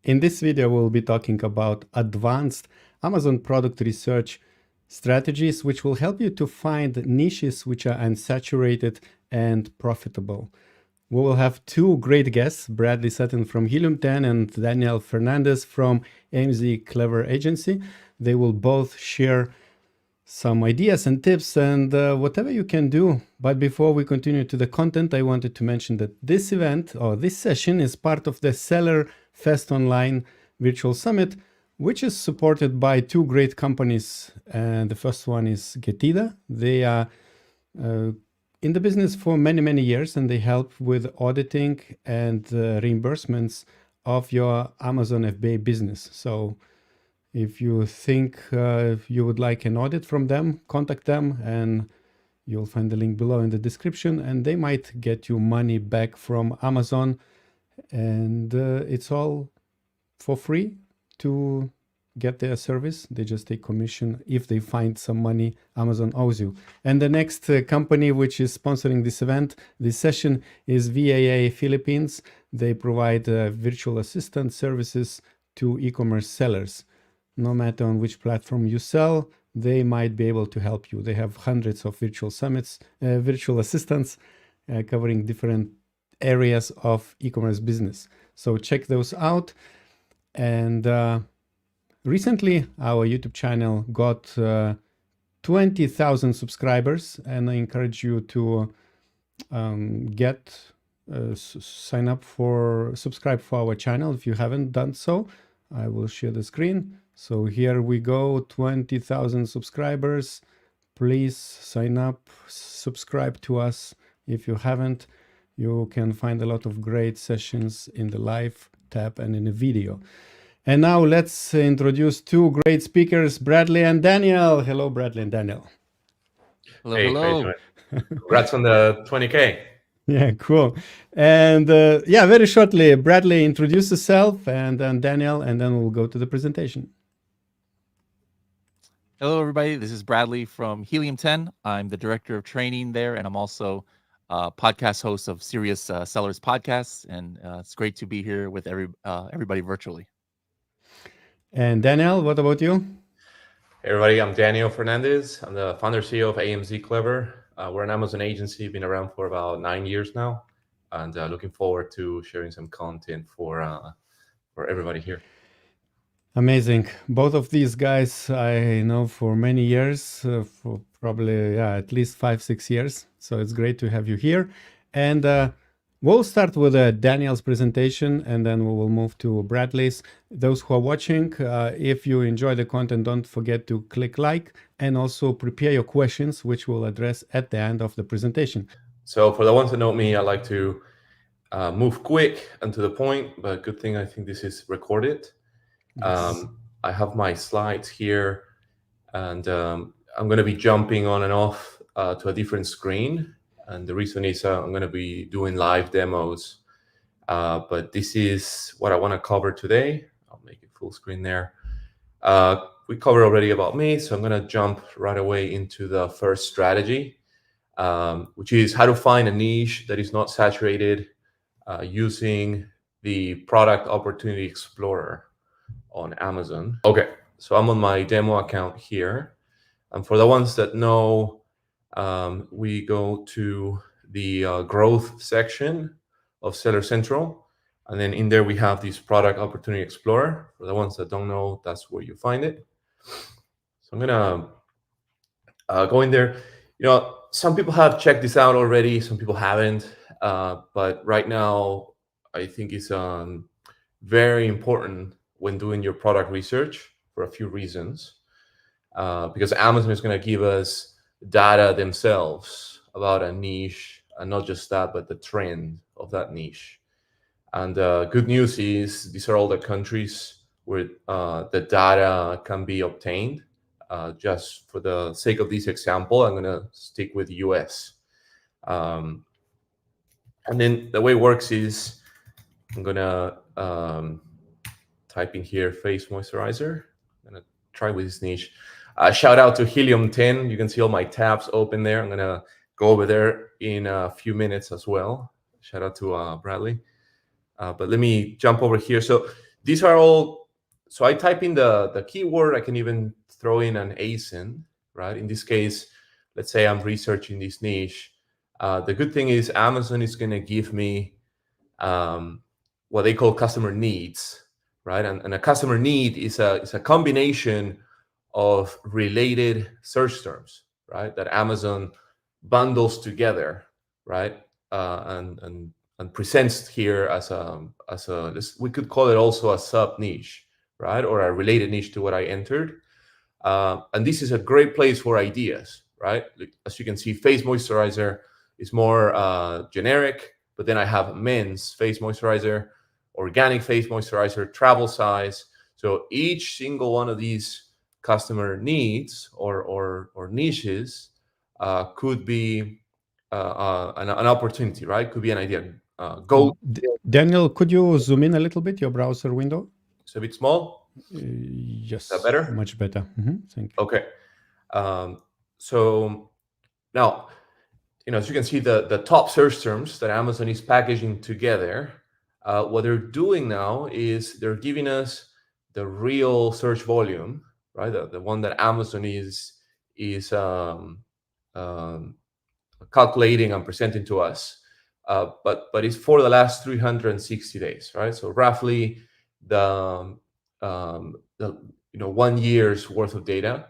In this video, we'll be talking about advanced Amazon product research strategies, which will help you to find niches which are unsaturated and profitable. We will have two great guests, Bradley Sutton from Helium 10 and Daniel Fernandez from AMZ Clever Agency. They will both share some ideas and tips and whatever you can do. But before we continue to the content, I wanted to mention that this event or this session is part of the Seller Fest Online Virtual Summit, which is supported by two great companies. And the first one is Getida. They are in the business for many, many years, and they help with auditing and reimbursements of your Amazon FBA business. So if you think you would like an audit from them, contact them, and you'll find the link below in the description, and they might get you money back from Amazon. And it's all for free to get their service. They just take commission if they find some money Amazon owes you. And the next company which is sponsoring this event, this session, is VAA Philippines. They provide virtual assistant services to e-commerce sellers. No matter on which platform you sell, they might be able to help you. They have hundreds of virtual summits, virtual assistants covering different areas of e-commerce business. So check those out. And recently, our YouTube channel got 20,000 subscribers, and I encourage you to subscribe for our channel if you haven't done so. I will share the screen. So here we go, 20,000 subscribers. Please sign up, subscribe to us. If you haven't, you can find a lot of great sessions in the live tab and in the video. And now let's introduce two great speakers, Bradley and Daniel. Hello, Bradley and Daniel. Hello, hey, hello. Congrats on the 20K. Yeah, cool. And very shortly, Bradley, introduce yourself, and then Daniel, and then we'll go to the presentation. Hello, everybody. This is Bradley from Helium 10. I'm the director of training there, and I'm also a podcast host of Serious Sellers Podcasts. And it's great to be here with everybody virtually. And Daniel, what about you? Hey, everybody. I'm Daniel Fernandez. I'm the founder CEO of AMZ Clever. We're an Amazon agency, been around for about 9 years now, and looking forward to sharing some content for everybody here. Amazing. Both of these guys I know for many years, for probably at least 5-6 years. So it's great to have you here. And we'll start with Daniel's presentation, and then we will move to Bradley's. Those who are watching, if you enjoy the content, don't forget to click like and also prepare your questions, which we'll address at the end of the presentation. So for the ones that know me, I like to move quick and to the point, but good thing I think this is recorded. Yes. I have my slides here, and I'm going to be jumping on and off to a different screen. And the reason is I'm going to be doing live demos. But this is what I want to cover today. I'll make it full screen there. We covered already about me, so I'm going to jump right away into the first strategy, which is how to find a niche that is not saturated using the Product Opportunity Explorer on Amazon. Okay, so I'm on my demo account here. And for the ones that know, we go to the growth section of Seller Central. And then in there, we have this Product Opportunity Explorer. For the ones that don't know, that's where you find it. So I'm gonna go in there. You know, some people have checked this out already. Some people haven't. But right now, I think it's very important when doing your product research for a few reasons, because Amazon is going to give us data themselves about a niche, and not just that, but the trend of that niche. And good news is these are all the countries where the data can be obtained. Just for the sake of this example, I'm going to stick with US. And then the way it works is I'm going to type in here face moisturizer. I'm gonna try with this niche. Shout out to Helium 10. You can see all my tabs open there. I'm gonna go over there in a few minutes as well. Shout out to Bradley. But let me jump over here. So these are all, so I type in the keyword, I can even throw in an ASIN, right? In this case, let's say I'm researching this niche. The good thing is Amazon is going to give me what they call customer needs, right? And a customer need is a combination of related search terms, right? That Amazon bundles together, right? And presents here as a we could call it also a sub niche, right? Or a related niche to what I entered. And this is a great place for ideas, right? As you can see, face moisturizer is more generic, but then I have men's face moisturizer, organic face moisturizer, travel size. So each single one of these customer needs or niches could be an opportunity, right? Could be an idea. Daniel, could you zoom in a little bit, your browser window? It's a bit small. Yes. Is that better? Much better. Thank you. Okay. So now, as you can see, the top search terms that Amazon is packaging together, what they're doing now is they're giving us the real search volume, right? The one that Amazon is calculating and presenting to us. But it's for the last 360 days, right? So roughly the 1 year's worth of data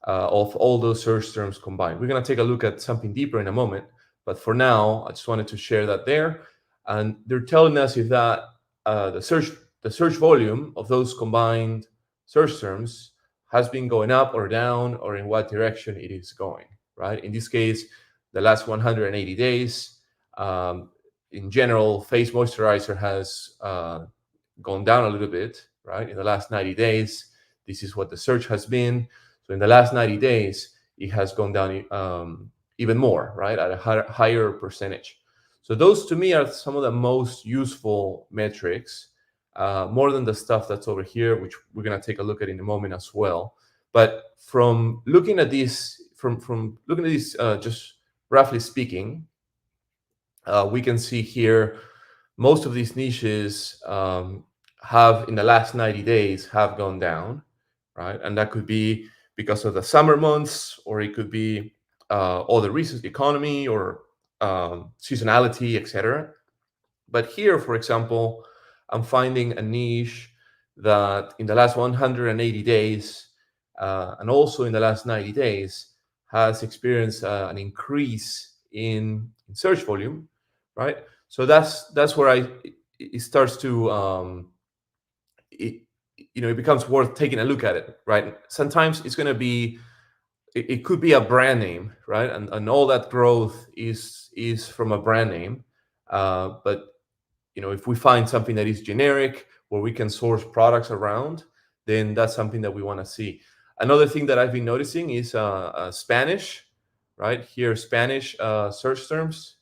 of all those search terms combined. We're going to take a look at something deeper in a moment, but for now, I just wanted to share that there. And they're telling us if that the search volume of those combined search terms has been going up or down, or in what direction it is going, right? In this case, the last 180 days, in general, face moisturizer has gone down a little bit, right? In the last 90 days, this is what the search has been. So in the last 90 days, it has gone down even more, right? At a higher percentage. So those to me are some of the most useful metrics, more than the stuff that's over here, which we're going to take a look at in a moment as well. But from looking at this, just roughly speaking, we can see here most of these niches have in the last 90 days have gone down, right? And that could be because of the summer months, or it could be other reasons, economy or seasonality, etc. But here, for example, I'm finding a niche that in the last 180 days and also in the last 90 days has experienced an increase in search volume, right? So that's where it starts to it becomes worth taking a look at it, right? Sometimes it's going to be, it could be a brand name, right? And all that growth is from a brand name. But if we find something that is generic, where we can source products around, then that's something that we want to see. Another thing that I've been noticing is Spanish, right? Here, Spanish search terms.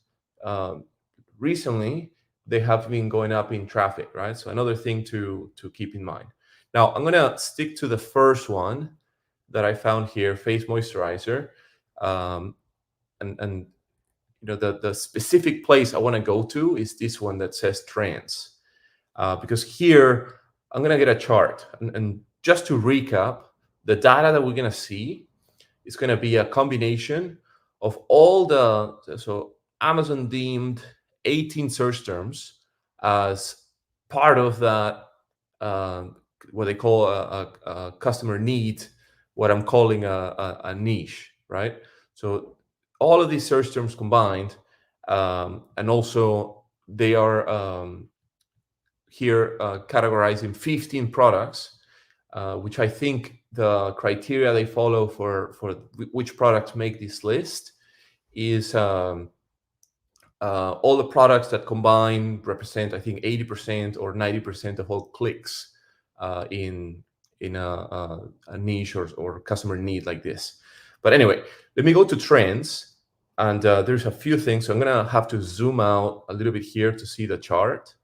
Recently, they have been going up in traffic, right? So another thing to keep in mind. Now, I'm going to stick to the first one that I found here, face moisturizer. And the specific place I want to go to is this one that says trends. Because here, I'm going to get a chart. And just to recap, the data that we're going to see is going to be a combination of all so Amazon deemed 18 search terms as part of that, what they call a customer need, what I'm calling a niche, right? So all of these search terms combined, and also they are here categorizing 15 products, which I think the criteria they follow for which products make this list is all the products that combine represent, I think, 80% or 90% of all clicks in a niche or customer need like this. But anyway, let me go to trends, and there's a few things. So I'm going to have to zoom out a little bit here to see the chart,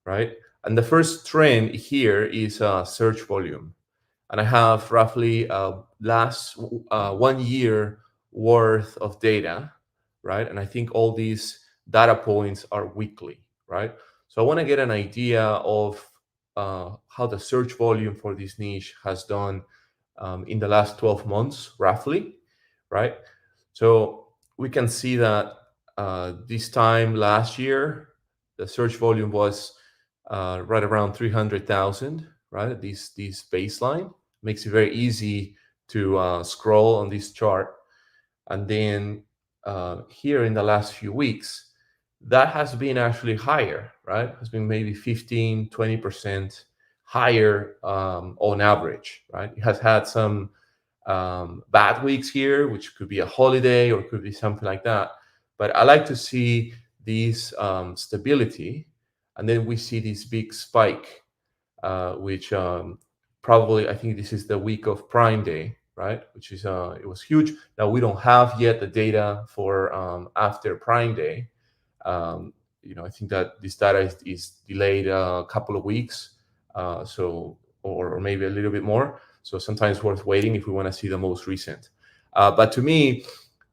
right? And the first trend here is search volume. And I have roughly last 1 year worth of data, right? And I think all these data points are weekly, right? So I want to get an idea of how the search volume for this niche has done in the last 12 months, roughly, right? So we can see that this time last year, the search volume was right around 300,000, right? This baseline makes it very easy to scroll on this chart. And then here in the last few weeks, that has been actually higher, right? Has been maybe 15, 20% higher on average, right? It has had some bad weeks here, which could be a holiday or could be something like that. But I like to see this stability, and then we see this big spike, which probably, I think this is the week of Prime Day, right? Which is it was huge. Now we don't have yet the data for after Prime Day. I think that this data is delayed a couple of weeks, or maybe a little bit more. So sometimes worth waiting if we want to see the most recent. But to me,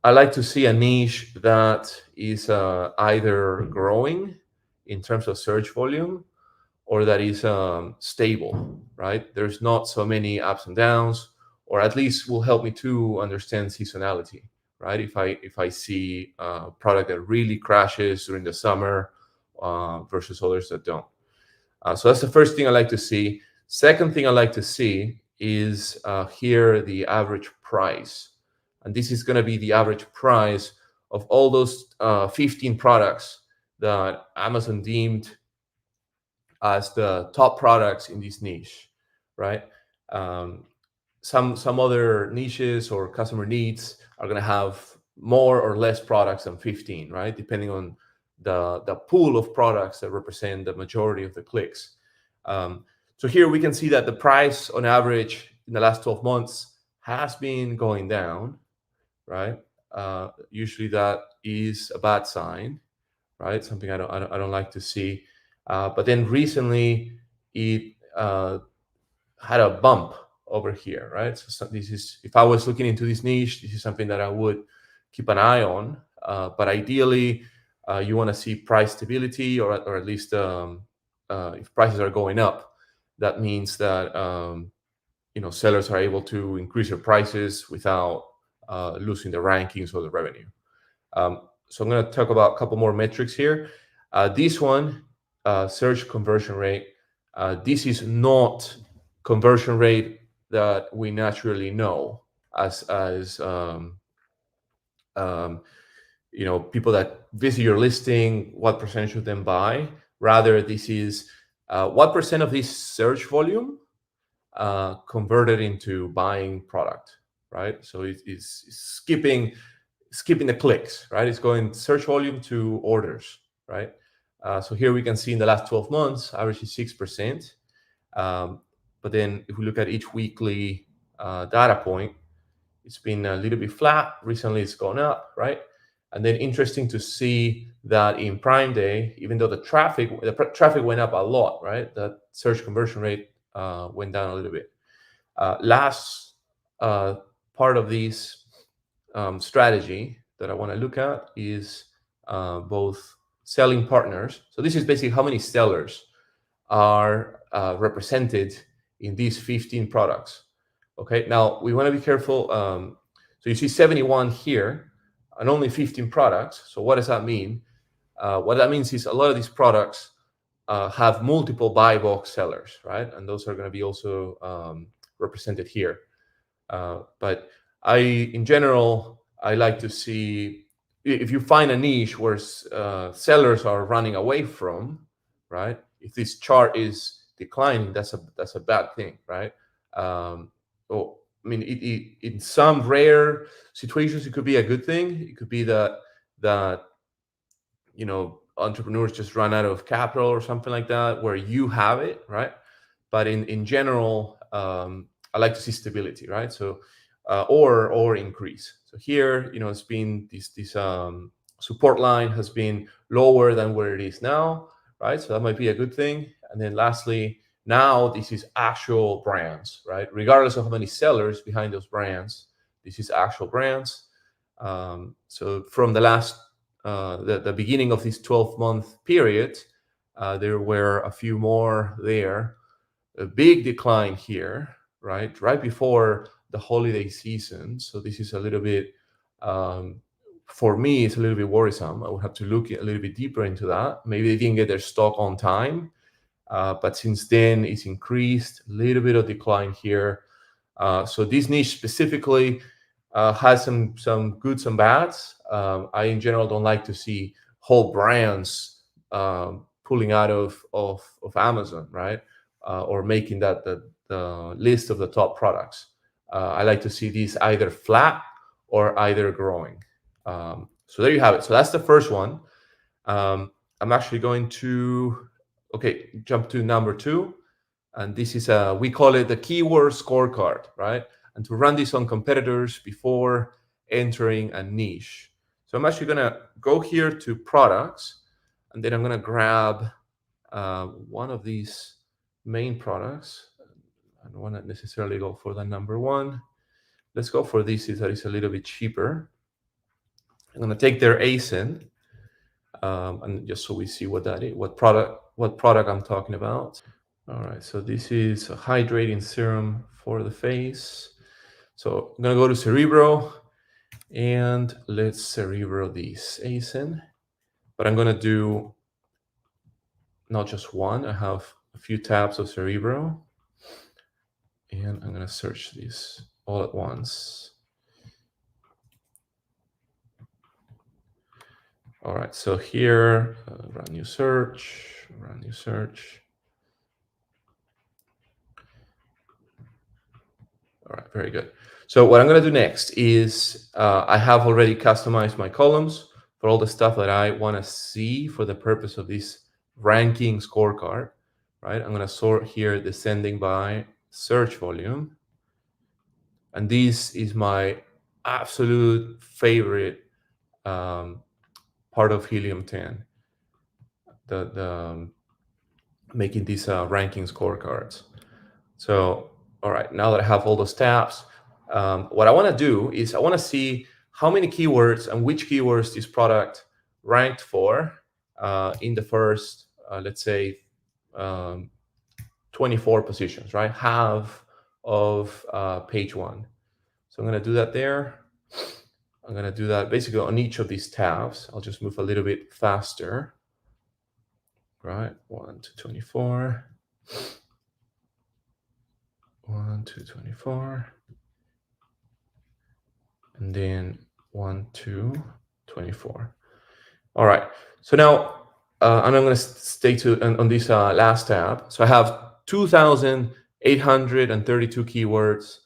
I like to see a niche that is either growing in terms of search volume or that is stable, right? There's not so many ups and downs, or at least will help me to understand seasonality, right? If I see a product that really crashes during the summer versus others that don't. So that's the first thing I like to see. Second thing I like to see is here the average price. And this is going to be the average price of all those 15 products that Amazon deemed as the top products in this niche, right? Some other niches or customer needs are going to have more or less products than 15, right? Depending on the pool of products that represent the majority of the clicks. So here we can see that the price on average in the last 12 months has been going down, right? Usually that is a bad sign, right? Something I don't like to see. But then recently it had a bump over here, right? So this is, if I was looking into this niche, this is something that I would keep an eye on. But ideally, you want to see price stability, or at least if prices are going up, that means that sellers are able to increase their prices without losing the rankings or the revenue. So I'm going to talk about a couple more metrics here. This one, search conversion rate. This is not conversion rate that we naturally know as people that visit your listing, what percentage of them buy. Rather, this is what percent of this search volume converted into buying product, right? So it's skipping the clicks, right? It's going search volume to orders, right? So here we can see in the last 12 months, average is 6%. But then if we look at each weekly data point, it's been a little bit flat. Recently, it's gone up, right? And then interesting to see that in Prime Day, even though the traffic went up a lot, right? The search conversion rate went down a little bit. Last part of this strategy that I want to look at is both selling partners. So this is basically how many sellers are represented in these 15 products. Okay, now we want to be careful. So you see 71 here and only 15 products. So what does that mean? What that means is a lot of these products have multiple buy box sellers, right? And those are going to be also represented here. But in general, I like to see, if you find a niche where sellers are running away from, right? If this chart is declining, that's a bad thing, right? In some rare situations, it could be a good thing. It could be that entrepreneurs just run out of capital or something like that, where you have it, right? But in general, I like to see stability, right? So or increase. So here, it's been this support line has been lower than where it is now, right? So that might be a good thing. And then lastly, now this is actual brands, right? Regardless of how many sellers behind those brands, this is actual brands. So from the last, the beginning of this 12-month period, there were a few more there. a big decline here, right before the holiday season. So this is a little bit, for me, it's a little bit worrisome. I would have to look a little bit deeper into that. Maybe they didn't get their stock on time, but since then it's increased. A little bit of decline here. So this niche specifically has some goods and bads. I in general don't like to see whole brands pulling out of Amazon, right? Or making that the list of the top products. I like to see these either flat or either growing. So there you have it. So that's the first one. I'm actually going to, jump to number 2. And this is we call it the keyword scorecard, right? And to run this on competitors before entering a niche. So I'm actually going to go here to products, and then I'm going to grab one of these main products. I don't want to necessarily go for the number 1. Let's go for this that is a little bit cheaper. I'm going to take their ASIN, and just so we see what that is, what product I'm talking about. All right, so this is a hydrating serum for the face. So I'm going to go to Cerebro, and let's Cerebro this ASIN. But I'm going to do not just one. I have a few tabs of Cerebro, and I'm going to search this all at once. All right, so here, run new search. All right, very good. So what I'm going to do next is I have already customized my columns for all the stuff that I want to see for the purpose of this ranking scorecard, right? I'm going to sort here descending by search volume. And this is my absolute favorite part of Helium 10, the making these ranking scorecards. So, all right, now that I have all those tabs, what I want to do is I want to see how many keywords and which keywords this product ranked for in the first, let's say, 24 positions, right? Half of page 1. So I'm going to do that there. I'm going to do that basically on each of these tabs. I'll just move a little bit faster. Right, 1 to 24. 1 to 24. And then 1 to 24. All right. So now, and I'm going to stay on this last tab. So I have 2,832 keywords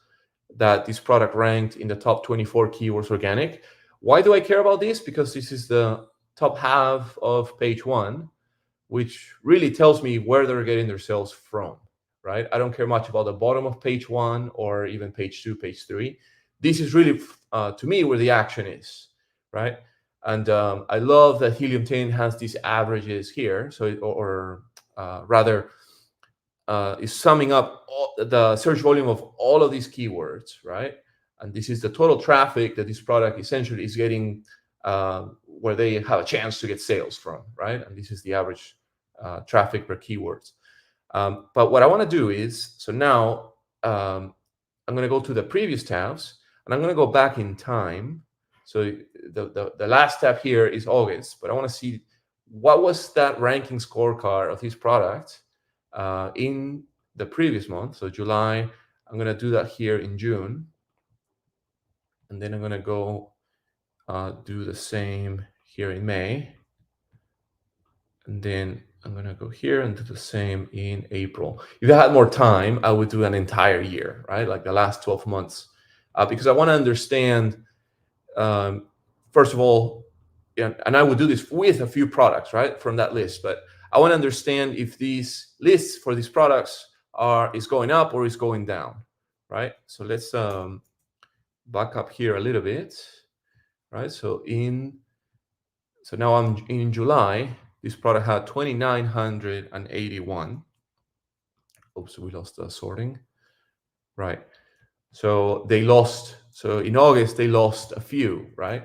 that this product ranked in the top 24 keywords organic. Why do I care about this? Because this is the top half of page 1, which really tells me where they're getting their sales from, right? I don't care much about the bottom of page 1 or even page 2, page 3. This is really, to me, where the action is, right? And I love that Helium 10 has these averages here. So, rather, is summing up the search volume of all of these keywords, right? And this is the total traffic that this product essentially is getting, where they have a chance to get sales from, right? And this is the average traffic per keywords. But what I want to do is, so now I'm going to go to the previous tabs, and I'm going to go back in time. So the last tab here is August, but I want to see what was that ranking scorecard of this product in the previous month. So July, I'm going to do that here in June. And then I'm going to go do the same here in May. And then I'm going to go here and do the same in April. If I had more time, I would do an entire year, right? Like the last 12 months. Because I want to understand, first of all, and I would do this with a few products, right, from that list. But I want to understand if these lists for these products is going up or is going down, right? So let's back up here a little bit, right? So now I'm in July. This product had 2,981. Oops, we lost the sorting. Right. So they lost. So in August, they lost a few, right?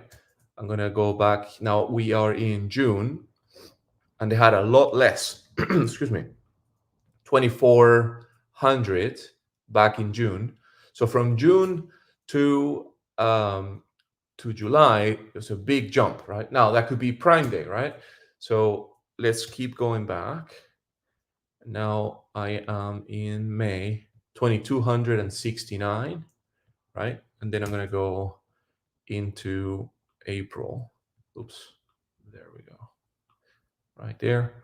I'm going to go back. Now we are in June, and they had a lot less. Excuse me. 2,400 2,200 back in June. So from June to July, there's a big jump, right? Now that could be Prime Day, right? So let's keep going back. Now I am in May, 2,269, right? And then I'm going to go into April. Oops, there we go. Right there.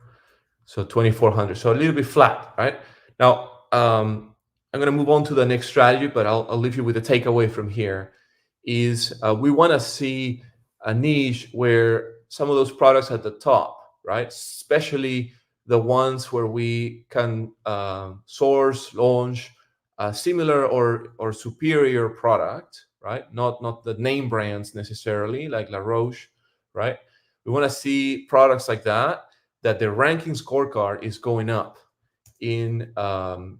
So 2,400. So a little bit flat, right? Now, I'm going to move on to the next strategy, but I'll leave you with a takeaway from here is we want to see a niche where some of those products at the top, right? Especially the ones where we can source, launch a similar or superior product, right? Not the name brands necessarily, like La Roche, right? We want to see products like that the ranking scorecard is going up in the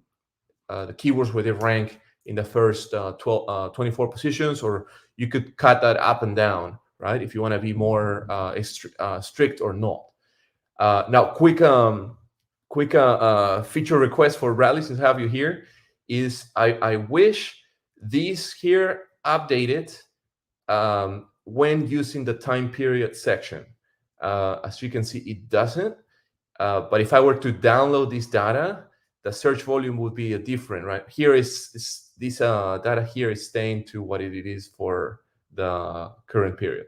keywords where they rank in the first 24 positions, or you could cut that up and down, right? If you want to be more strict or not. Now, quick feature request for Bradley, since I have you here, is I wish these here updated when using the time period section. As you can see, it doesn't. But if I were to download this data, the search volume would be different, right? Here is this data here is staying to what it is for the current period.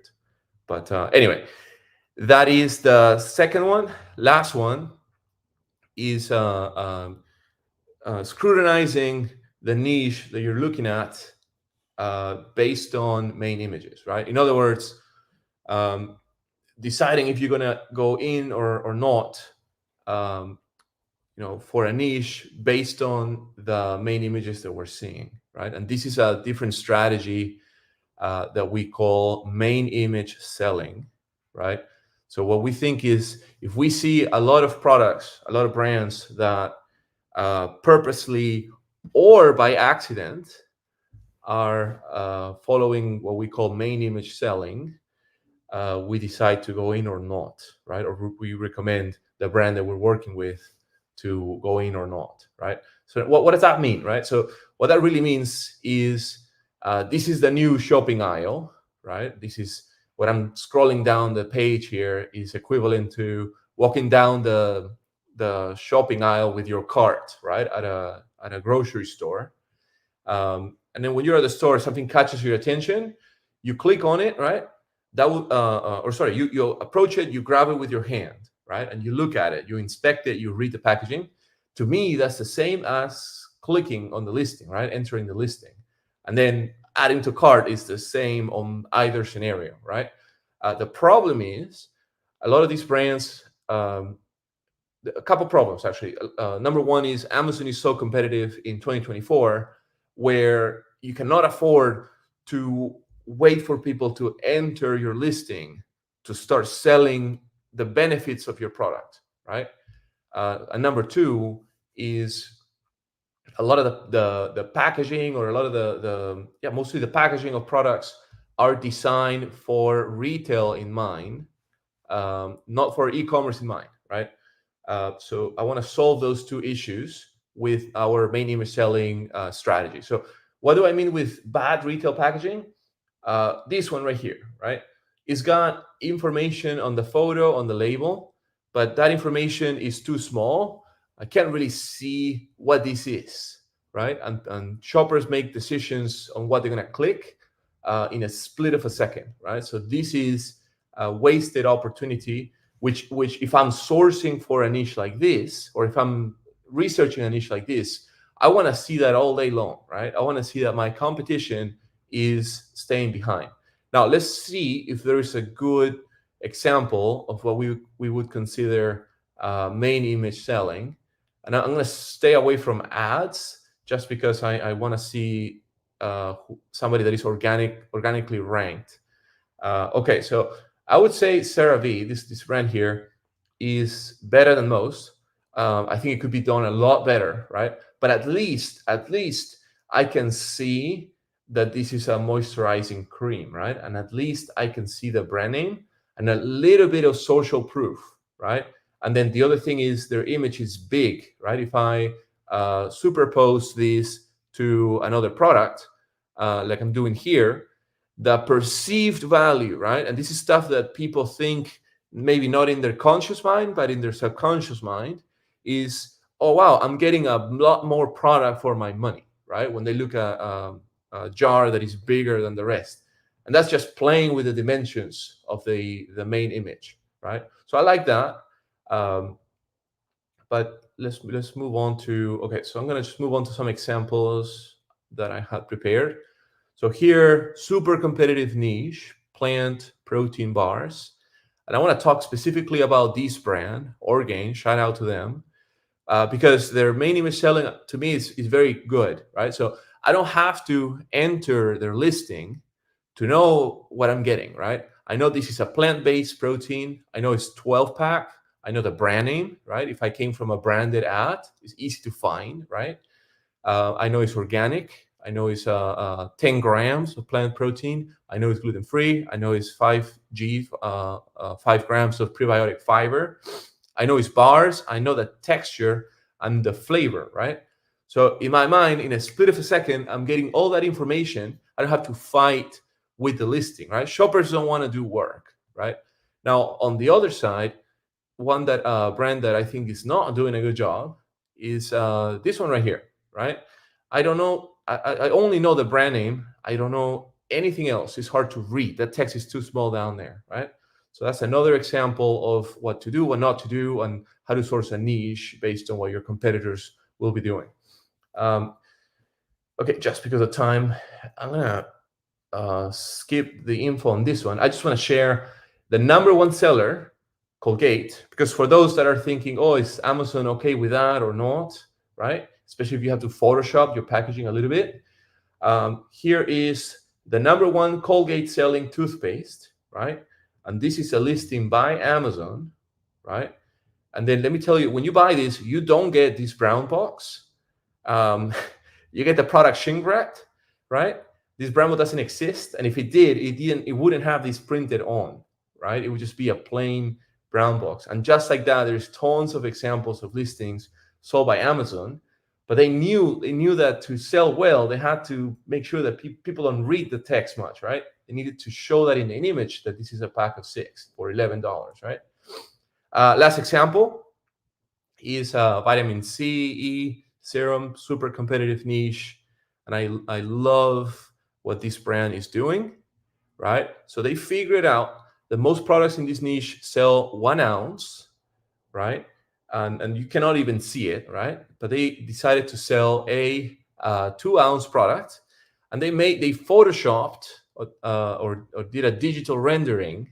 But anyway, that is the second one. Last one is scrutinizing the niche that you're looking at based on main images, right? In other words, deciding if you're gonna go in or not, for a niche based on the main images that we're seeing, right? And this is a different strategy that we call main image selling, right? So what we think is if we see a lot of products, a lot of brands that purposely or by accident are following what we call main image selling, we decide to go in or not, right? Or we recommend the brand that we're working with to go in or not, right? So what does that mean, right? So what that really means is this is the new shopping aisle, right? This is what I'm scrolling down the page here is equivalent to walking down the shopping aisle with your cart, right? At a grocery store. And then when you're at the store, something catches your attention, you click on it, right? That would, you approach it, you grab it with your hand, right? And you look at it, you inspect it, you read the packaging. To me, that's the same as clicking on the listing, right? Entering the listing. And then adding to cart is the same on either scenario, right? The problem is a lot of these brands, a couple problems actually. Number one is Amazon is so competitive in 2024 where you cannot afford to wait for people to enter your listing to start selling the benefits of your product, right? And number two is a lot of the packaging, or a lot of mostly the packaging of products are designed for retail in mind, not for e-commerce in mind, right? So I want to solve those two issues with our main image selling strategy. So what do I mean with bad retail packaging? This one right here, right? It's got information on the photo, on the label, but that information is too small. I can't really see what this is, right? And shoppers make decisions on what they're going to click in a split of a second, right? So this is a wasted opportunity, which if I'm sourcing for a niche like this, or if I'm researching a niche like this, I want to see that all day long, right? I want to see that my competition is staying behind. Now, let's see if there is a good example of what we would consider main image selling. And I'm going to stay away from ads just because I want to see somebody that is organically ranked. Okay, so I would say CeraVe, this brand here, is better than most. I think it could be done a lot better, right? But at least I can see that this is a moisturizing cream, right? And at least I can see the brand name and a little bit of social proof, right? And then the other thing is their image is big, right? If I superpose this to another product, like I'm doing here, the perceived value, right? And this is stuff that people think maybe not in their conscious mind, but in their subconscious mind, is, oh, wow, I'm getting a lot more product for my money, right? When they look at a jar that is bigger than the rest. And that's just playing with the dimensions of the main image, right? So I like that. But let's move on to, okay, so I'm gonna just move on to some examples that I had prepared. So here, super competitive niche, plant protein bars. And I want to talk specifically about this brand, Orgain, shout out to them, because their main image selling to me is very good, right? So I don't have to enter their listing to know what I'm getting, right? I know this is a plant-based protein. I know it's 12-pack. I know the brand name, right? If I came from a branded ad, it's easy to find, right? I know it's organic. I know it's 10 grams of plant protein. I know it's gluten-free. I know it's 5 grams of prebiotic fiber. I know it's bars. I know the texture and the flavor, right? So in my mind, in a split of a second, I'm getting all that information. I don't have to fight with the listing, right? Shoppers don't want to do work, right? Now, on the other side, one that brand that I think is not doing a good job is this one right here, right? I don't know. I only know the brand name. I don't know anything else. It's hard to read. That text is too small down there, right? So that's another example of what to do, what not to do, and how to source a niche based on what your competitors will be doing. Okay, just because of time, I'm gonna skip the info on this one. I just want to share the number one seller, Colgate, because for those that are thinking, oh, is Amazon okay with that or not, right? Especially if you have to Photoshop your packaging a little bit. Here is the number one Colgate selling toothpaste, right? And this is a listing by Amazon, right? And then let me tell you, when you buy this, you don't get this brown box. You get the product shrink wrapped, right? This brown box doesn't exist, and if it did, it wouldn't have this printed on, right? It would just be a plain brown box. And just like that, there's tons of examples of listings sold by Amazon, but they knew that to sell well, they had to make sure that people don't read the text much, right? They needed to show that in an image that this is a pack of 6 for $11, right? Last example is vitamin C, E serum, super competitive niche, and I love what this brand is doing, right? So they figured out that most products in this niche sell 1 ounce, right? And you cannot even see it, right? But they decided to sell a 2-ounce product, and they photoshopped or did a digital rendering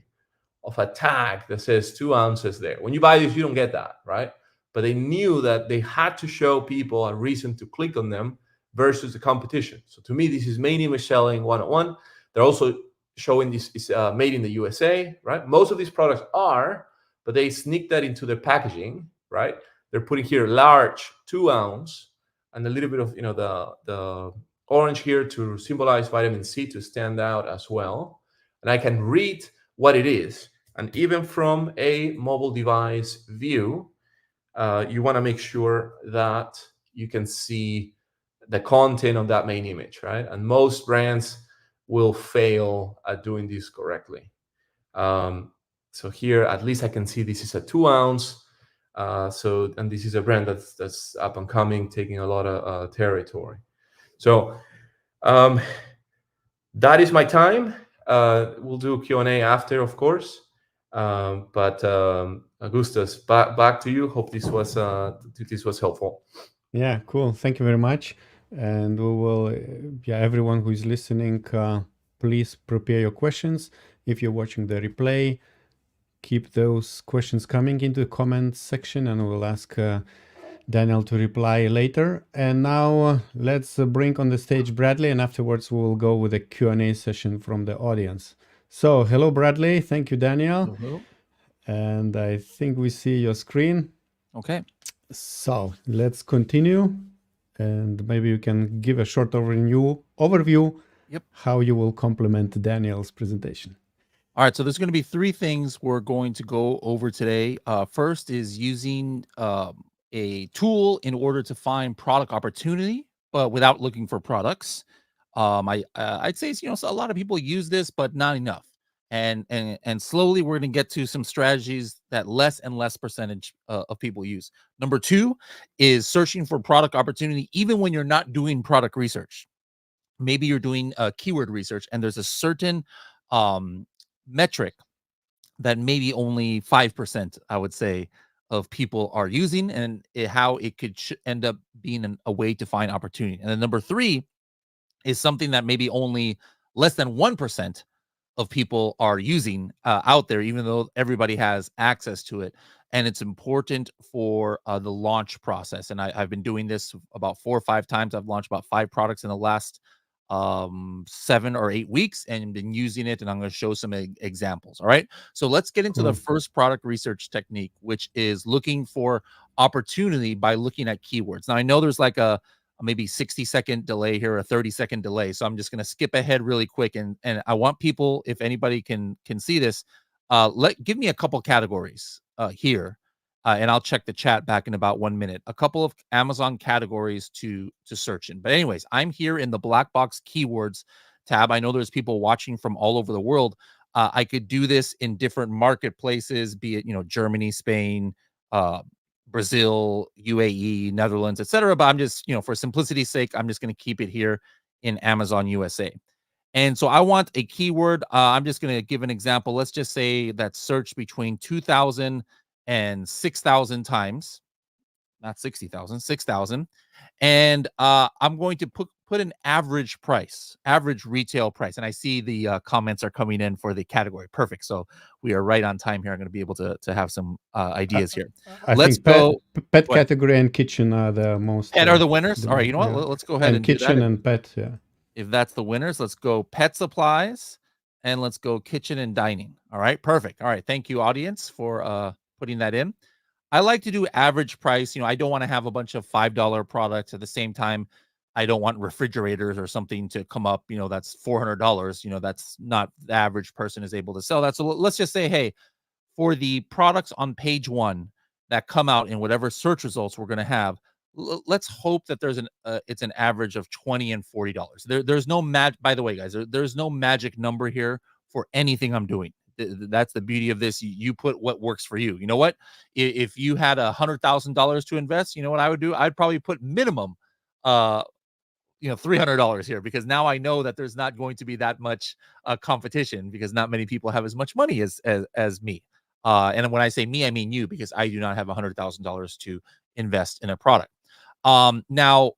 of a tag that says 2 ounces there. When you buy this, you don't get that, right? But they knew that they had to show people a reason to click on them versus the competition. So to me, this is main image selling 101. They're also showing this is made in the USA, right? Most of these products are, but they sneak that into their packaging, right? They're putting here large 2 ounce and a little bit of the orange here to symbolize vitamin C to stand out as well. And I can read what it is. And even from a mobile device view, you want to make sure that you can see the content of that main image, right? And most brands will fail at doing this correctly. So here, at least I can see this is a 2 ounce. And this is a brand that's up and coming, taking a lot of territory. So that is my time. We'll do Q&A after, of course. But Augustas, back to you. Hope this was helpful. Yeah, cool. Thank you very much. And we will, everyone who is listening, please prepare your questions. If you're watching the replay, keep those questions coming into the comments section, and we'll ask Daniel to reply later. And now let's bring on the stage Bradley, and afterwards we'll go with a Q&A session from the audience. So, hello, Bradley. Thank you, Daniel. Hello. And I think we see your screen. Okay. So let's continue, and maybe you can give a short overview Yep. how you will complement Daniel's presentation. All right, so there's going to be 3 things we're going to go over today. First is using a tool in order to find product opportunity, but without looking for products. I'd say so a lot of people use this, but not enough. And slowly we're going to get to some strategies that less and less percentage of people use. Number two is searching for product opportunity, even when you're not doing product research. Maybe you're doing keyword research, and there's a certain metric that maybe only 5%, I would say, of people are using, and how it could end up being a way to find opportunity. And then number three is something that maybe only less than 1% of people are using out there, even though everybody has access to it. And it's important for the launch process. And I've been doing this about 4 or 5 times. I've launched about 5 products in the last 7 or 8 weeks and been using it. And I'm going to show some examples. All right. So let's get into the first product research technique, which is looking for opportunity by looking at keywords. Now, I know there's like a maybe 60-second delay here, a 30-second delay. So I'm just going to skip ahead really quick. And I want people, if anybody can see this, give me a couple categories here. And I'll check the chat back in about 1 minute. A couple of Amazon categories to search in. But anyways, I'm here in the black box keywords tab. I know there's people watching from all over the world. I could do this in different marketplaces, be it, Germany, Spain, Brazil, UAE, Netherlands, etc. But I'm just, for simplicity's sake, I'm just going to keep it here in Amazon USA. And so I want a keyword. I'm just going to give an example. Let's just say that search between 2,000 and 6,000 times, not 60,000, 6,000. And I'm going to put an average price, average retail price. And I see the comments are coming in for the category. Perfect. So we are right on time here. I'm going to be able to have some ideas here. Let's go. Pet category and kitchen are the most. Pet are the winners. All right. You know what? Yeah. Let's go ahead and kitchen do that. And pet. Yeah. If that's the winners, let's go pet supplies and let's go kitchen and dining. All right. Perfect. All right. Thank you, audience, for putting that in. I like to do average price. I don't want to have a bunch of $5 products at the same time. I don't want refrigerators or something to come up, that's $400. That's not the average person is able to sell that. So let's just say, hey, for the products on page 1 that come out in whatever search results we're going to have, let's hope that there's it's an average of $20 and $40. There's no by the way, guys, there's no magic number here for anything I'm doing. That's the beauty of this. You put what works for you. You know what? If you had $100,000 to invest, you know what I would do? I'd probably put minimum, $300 here, because now I know that there's not going to be that much competition, because not many people have as much money as me. And when I say me, I mean you, because I do not have $100,000 to invest in a product. Now,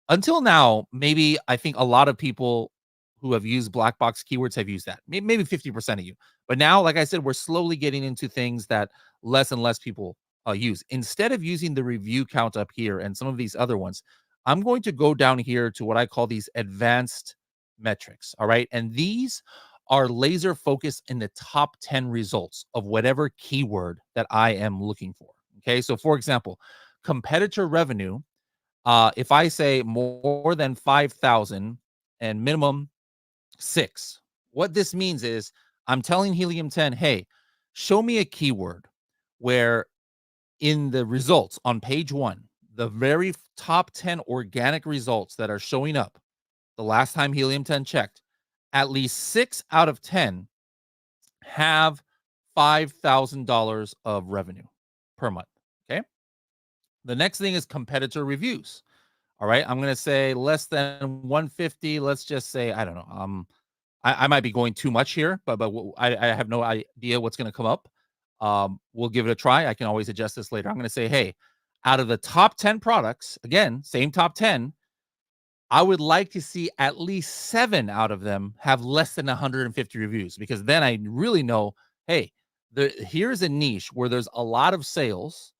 until now, maybe I think a lot of people who have used black box keywords have used that. Maybe 50% of you. But now, like I said, we're slowly getting into things that less and less people use. Instead of using the review count up here and some of these other ones, I'm going to go down here to what I call these advanced metrics. All right. And these are laser focused in the top 10 results of whatever keyword that I am looking for. Okay. So for example, competitor revenue, if I say more than 5,000 and minimum 6, what this means is I'm telling Helium 10, hey, show me a keyword where in the results on page 1, the very top 10 organic results that are showing up the last time Helium 10 checked, at least 6 out of 10 have $5,000 of revenue per month. Okay. The next thing is competitor reviews. All right. I'm going to say less than 150. Let's just say, I don't know. I might be going too much here, but I have no idea what's going to come up. We'll give it a try. I can always adjust this later. I'm going to say, hey, out of the top 10 products, again, same top 10, I would like to see at least 7 out of them have less than 150 reviews, because then I really know, hey, here's a niche where there's a lot of sales.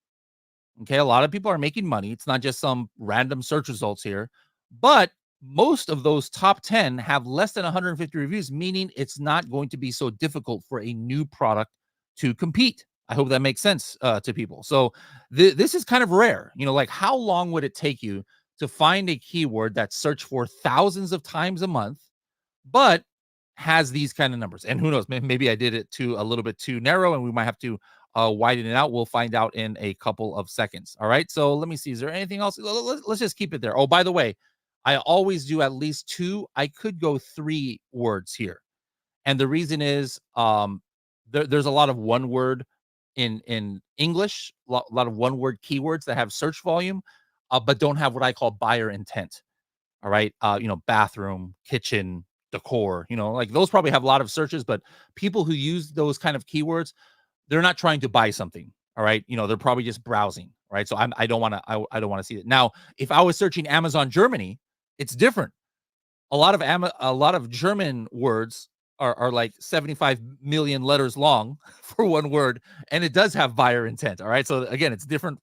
Okay, a lot of people are making money. It's not just some random search results here, but most of those top 10 have less than 150 reviews, meaning it's not going to be so difficult for a new product to compete. I hope that makes sense to people. So this is kind of rare. Like how long would it take you to find a keyword that's searched for thousands of times a month, but has these kind of numbers? And who knows, maybe I did it a little bit too narrow, and we might have to widen it out? We'll find out in a couple of seconds. All right. So let me see. Is there anything else? Let's just keep it there. Oh, by the way, I always do at least 2. I could go 3 words here. And the reason is there's a lot of one word in English, a lot of one word keywords that have search volume, but don't have what I call buyer intent. All right. Bathroom, kitchen, decor, like those probably have a lot of searches, but people who use those kind of keywords, they're not trying to buy something. All right. They're probably just browsing. Right. So I don't want to, I don't want to see it. Now, if I was searching Amazon Germany, it's different. A lot of German words are like 75 million letters long for one word, and it does have buyer intent. All right. So again, it's different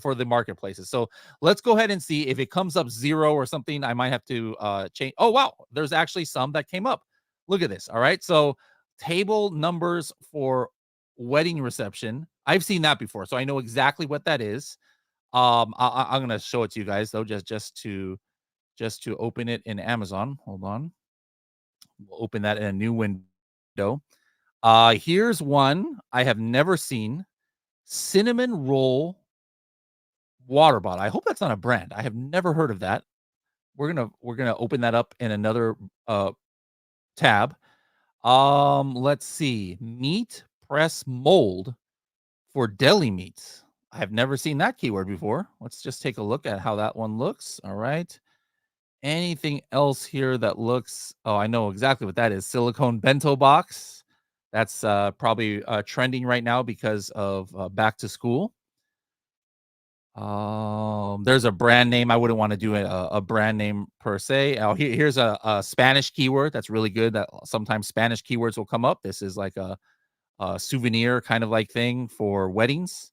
for the marketplaces. So let's go ahead and see if it comes up 0 or something. I might have to change. Oh, wow. There's actually some that came up. Look at this. All right. So table numbers for wedding reception. I've seen that before, so I know exactly what that is. I'm going to show it to you guys though, just to open it in Amazon. Hold on. We'll open that in a new window. Here's one I have never seen. Cinnamon roll water bottle. I hope that's not a brand. I have never heard of that. We're gonna open that up in another tab. Let's see. Meat press mold for deli meats. I have never seen that keyword before. Let's just take a look at how that one looks. All right. Anything else here that looks, oh, I know exactly what that is. Silicone bento box. That's probably trending right now because of back to school. There's a brand name. I wouldn't want to do a brand name per se. Here's a Spanish keyword that's really good. That sometimes Spanish keywords will come up. This is like a souvenir kind of like thing for weddings.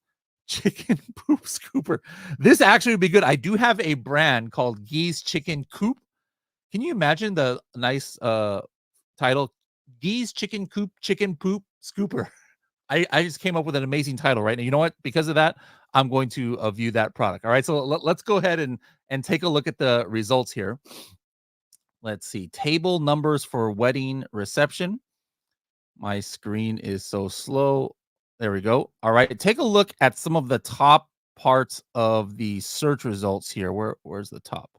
Chicken poop scooper. This actually would be good. I do have a brand called Gee's Chicken Coop. Can you imagine the nice title? Gee's Chicken Coop Chicken Poop Scooper. I just came up with an amazing title, right? And you know what? Because of that, I'm going to view that product. All right. So let's go ahead and take a look at the results here. Let's see. Table numbers for wedding reception. My screen is so slow. There we go. All right. Take a look at some of the top parts of the search results here. Where's the top?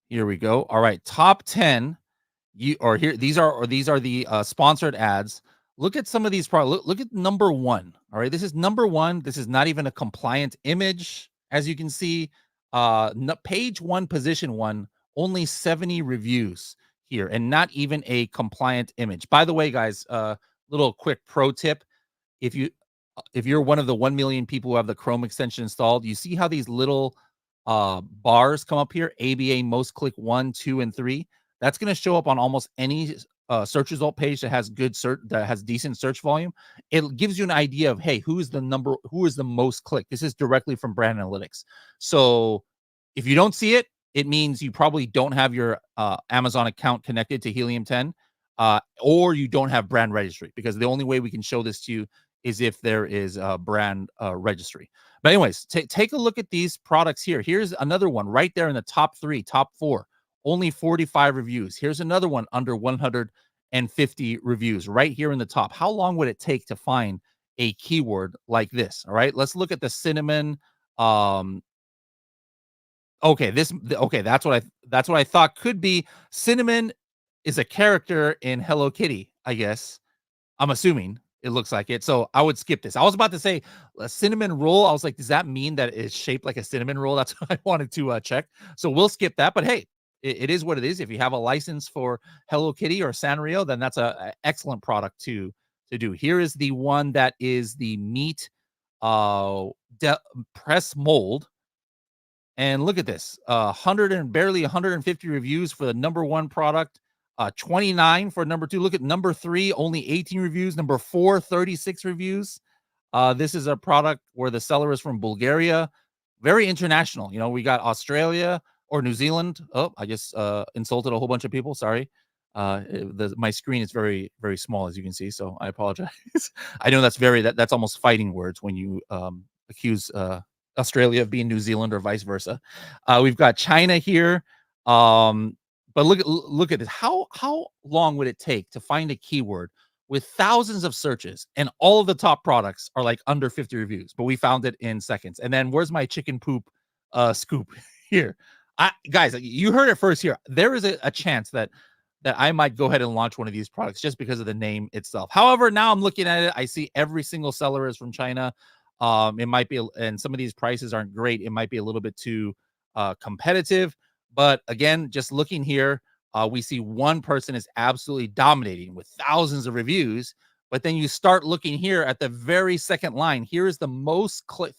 Here we go. All right. Top 10. These are the sponsored ads. Look at some of these products. Look at number 1. All right. This is number 1. This is not even a compliant image. As you can see, page 1, position 1, only 70 reviews here, and not even a compliant image. By the way, guys, little quick pro tip. If you're one of the 1 million people who have the Chrome extension installed, you see how these little bars come up here, ABA most click 1, 2, and 3. That's going to show up on almost any search result page that has good search, that has decent search volume. It gives you an idea of, hey, who is the most clicked. This is directly from brand analytics. So if you don't see it, it means you probably don't have your Amazon account connected to Helium 10, or you don't have brand registry, because the only way we can show this to you is if there is a brand registry. But anyways, take a look at these products here. Here's another one right there in the top 3, top 4, only 45 reviews. Here's another one under 150 reviews right here in the top. How long would it take to find a keyword like this? All right, let's look at the cinnamon. Okay, that's what I thought could be. Cinnamon is a character in Hello Kitty, I guess. I'm assuming it looks like it. So I would skip this. I was about to say a cinnamon roll. I was like, does that mean that it's shaped like a cinnamon roll? That's what I wanted to check. So we'll skip that. But hey, it is what it is. If you have a license for Hello Kitty or Sanrio, then that's an excellent product to do. Here is the one that is the meat press mold. And look at this, 150 reviews for the number 1 product, 29 for number 2. Look at number 3, only 18 reviews. Number 4, 36 reviews. This is a product where the seller is from Bulgaria. Very international. We got Australia or New Zealand. Oh, I just insulted a whole bunch of people. Sorry. My screen is very, very small, as you can see. So I apologize. I know that's almost fighting words when you accuse Australia of being New Zealand or vice versa. We've got China here. But look at this. How long would it take to find a keyword with thousands of searches, and all of the top products are like under 50 reviews, but we found it in seconds. And then where's my chicken poop scoop here? Guys, you heard it first here. There is a chance that I might go ahead and launch one of these products just because of the name itself. However, now I'm looking at it, I see every single seller is from China. It might be, and some of these prices aren't great. It might be a little bit too competitive. But again, just looking here, we see one person is absolutely dominating with thousands of reviews. But then you start looking here at the very second line. Here is the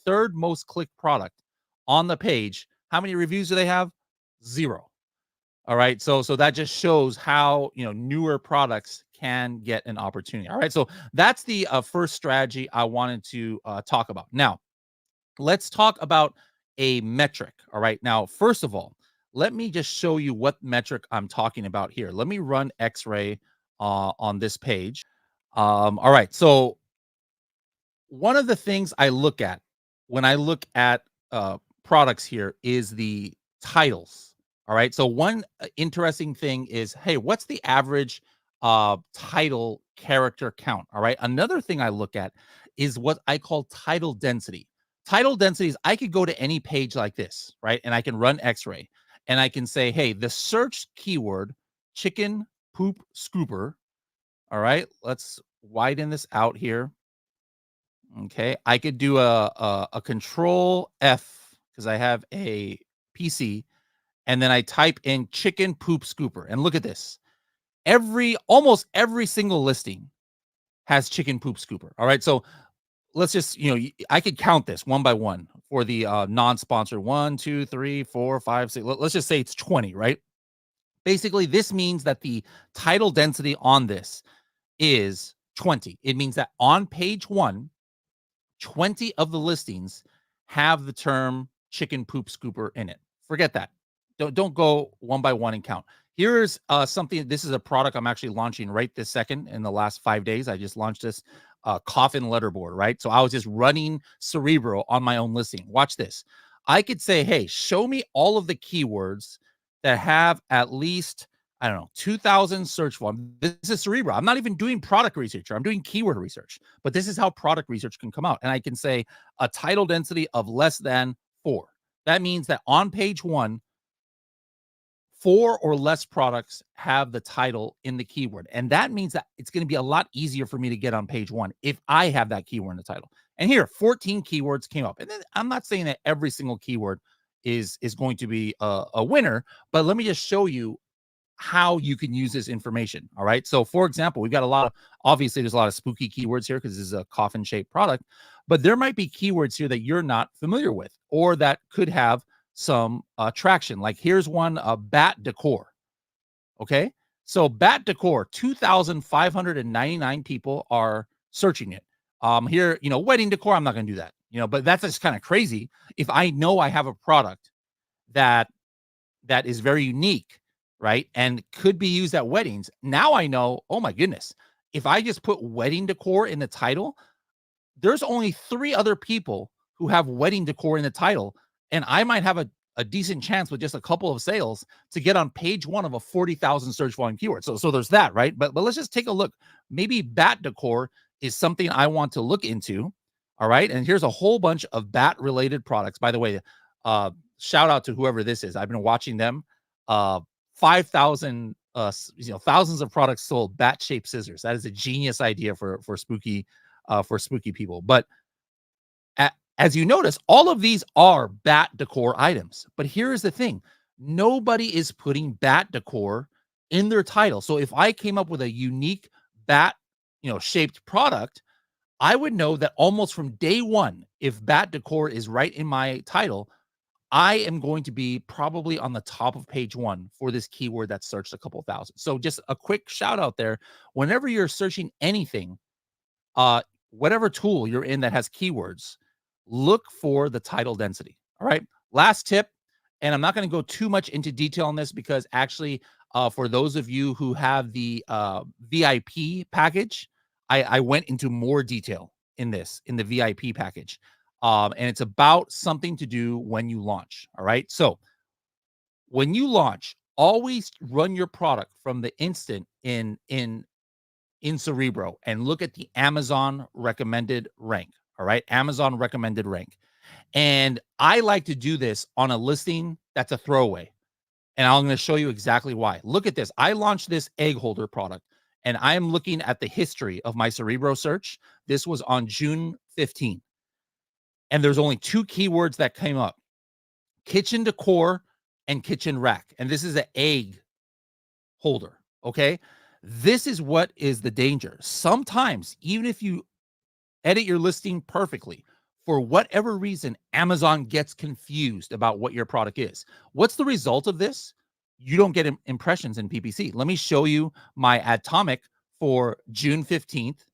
third most clicked product on the page. How many reviews do they have? 0. All right. So that just shows how, newer products can get an opportunity. All right. So that's the first strategy I wanted to talk about. Now, let's talk about a metric. All right. Now, first of all, let me just show you what metric I'm talking about here. Let me run X-ray on this page. All right. So one of the things I look at when I look at products here is the titles. All right. So one interesting thing is, hey, what's the average title character count? All right. Another thing I look at is what I call title density. Title density is I could go to any page like this, right? And I can run X-ray and I can say, hey, the search keyword chicken poop scooper. All right. Let's widen this out here. Okay. I could do a control F because I have a PC. And then I type in chicken poop scooper. And look at this. Almost every single listing has chicken poop scooper. All right. So let's just, I could count this one by one for the non-sponsored 1, 2, 3, 4, 5, 6. Let's just say it's 20, right? Basically, this means that the title density on this is 20. It means that on page 1, 20 of the listings have the term chicken poop scooper in it. Forget that. Don't go one by one and count. Here's something. This is a product I'm actually launching right this second in the last 5 days. I just launched this coffin letterboard, right? So I was just running Cerebro on my own listing. Watch this. I could say, hey, show me all of the keywords that have at least, 2,000 search volume. This is Cerebro. I'm not even doing product research. I'm doing keyword research. But this is how product research can come out. And I can say a title density of less than 4. That means that on page 1, 4 or less products have the title in the keyword. And that means that it's going to be a lot easier for me to get on page 1 if I have that keyword in the title. And here, 14 keywords came up. And then I'm not saying that every single keyword is going to be a winner, but let me just show you how you can use this information. All right. So for example, we've got obviously there's a lot of spooky keywords here because this is a coffin shaped product, but there might be keywords here that you're not familiar with or that could have some traction. Like here's one, bat decor. Okay. So bat decor, 2,599 people are searching it. Here, wedding decor, I'm not going to do that, but that's just kind of crazy. If I know I have a product that is very unique, right, and could be used at weddings, now I know, oh my goodness, if I just put wedding decor in the title, there's only 3 other people who have wedding decor in the title, and I might have a decent chance with just a couple of sales to get on page 1 of a 40,000 search volume keyword. So there's that, right? But let's just take a look. Maybe bat decor is something I want to look into. All right. And here's a whole bunch of bat related products. By the way, shout out to whoever this is. I've been watching them. 5,000, thousands of products sold, bat shaped scissors. That is a genius idea for spooky people. But as you notice, all of these are bat decor items. But here is the thing. Nobody is putting bat decor in their title. So if I came up with a unique bat, shaped product, I would know that almost from day 1, if bat decor is right in my title, I am going to be probably on the top of page 1 for this keyword that's searched a couple thousand. So just a quick shout out there. Whenever you're searching anything, whatever tool you're in that has keywords, look for the title density. All right. Last tip, and I'm not going to go too much into detail on this because actually, for those of you who have the VIP package, I went into more detail in the VIP package. And it's about something to do when you launch. All right. So when you launch, always run your product from the instant in in Cerebro and look at the Amazon recommended rank. All right, Amazon recommended rank. And I like to do this on a listing that's a throwaway. And I'm going to show you exactly why. Look at this. I launched this egg holder product, and I am looking at the history of my Cerebro search. This was on June 15th. And there's only 2 keywords that came up: kitchen decor and kitchen rack. And this is an egg holder. Okay. This is what is the danger. Sometimes, even if you edit your listing perfectly, for whatever reason, Amazon gets confused about what your product is. What's the result of this? You don't get impressions in PPC. Let me show you my atomic for June 15th.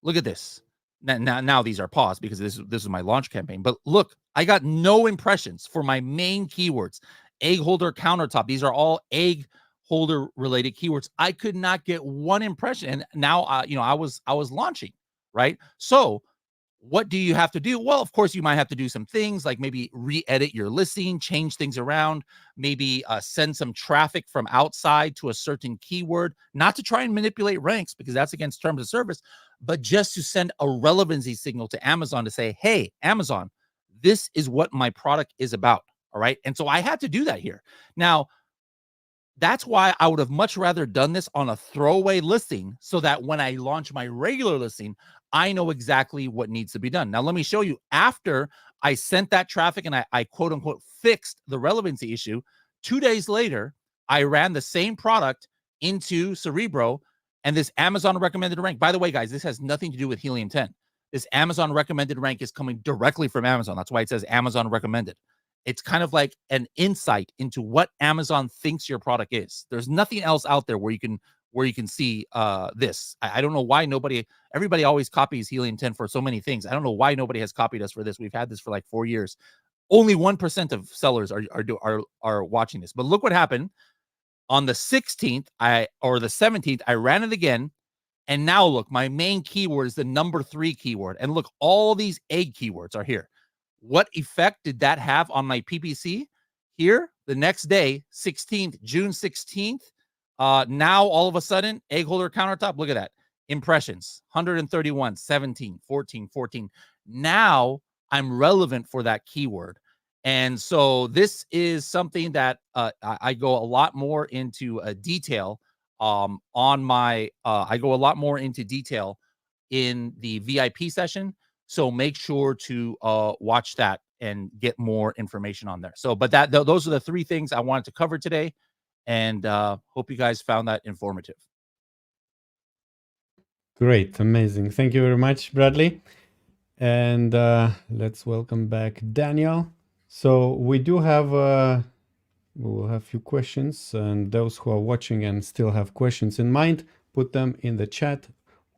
Look at this. Now these are paused because this is my launch campaign. But look, I got no impressions for my main keywords. Egg holder, countertop. These are all egg holder related keywords. I could not get one impression. And now, I was launching, right? So what do you have to do? Well, of course, you might have to do some things like maybe re-edit your listing, change things around, maybe send some traffic from outside to a certain keyword, not to try and manipulate ranks because that's against terms of service, but just to send a relevancy signal to Amazon to say, hey, Amazon, this is what my product is about. All right. And so I had to do that here. Now, that's why I would have much rather done this on a throwaway listing so that when I launch my regular listing, I know exactly what needs to be done. Now, let me show you. After I sent that traffic and I quote unquote fixed the relevancy issue, 2 days later, I ran the same product into Cerebro and this Amazon recommended rank. By the way, guys, this has nothing to do with Helium 10. This Amazon recommended rank is coming directly from Amazon. That's why it says Amazon recommended. It's kind of like an insight into what Amazon thinks your product is. There's nothing else out there where you can see this. I don't know why everybody always copies Helium 10 for so many things. I don't know why nobody has copied us for this. We've had this for like 4 years. Only 1% of sellers are watching this. But look what happened on the 16th or the 17th. I ran it again. And now look, my main keyword is the number 3 keyword. And look, all these egg keywords are here. What effect did that have on my PPC? Here, the next day, 16th, June 16th, now all of a sudden, egg holder countertop, look at that. Impressions, 131, 17, 14, 14. Now I'm relevant for that keyword. And so this is something that I go a lot more into detail on my, I go a lot more into detail in the VIP session. So make sure to watch that and get more information on there. So, but those are the 3 things I wanted to cover today, and hope you guys found that informative. Great, amazing. Thank you very much, Bradley. And let's welcome back Daniel. So we do have we will have a few questions, and those who are watching and still have questions in mind, put them in the chat,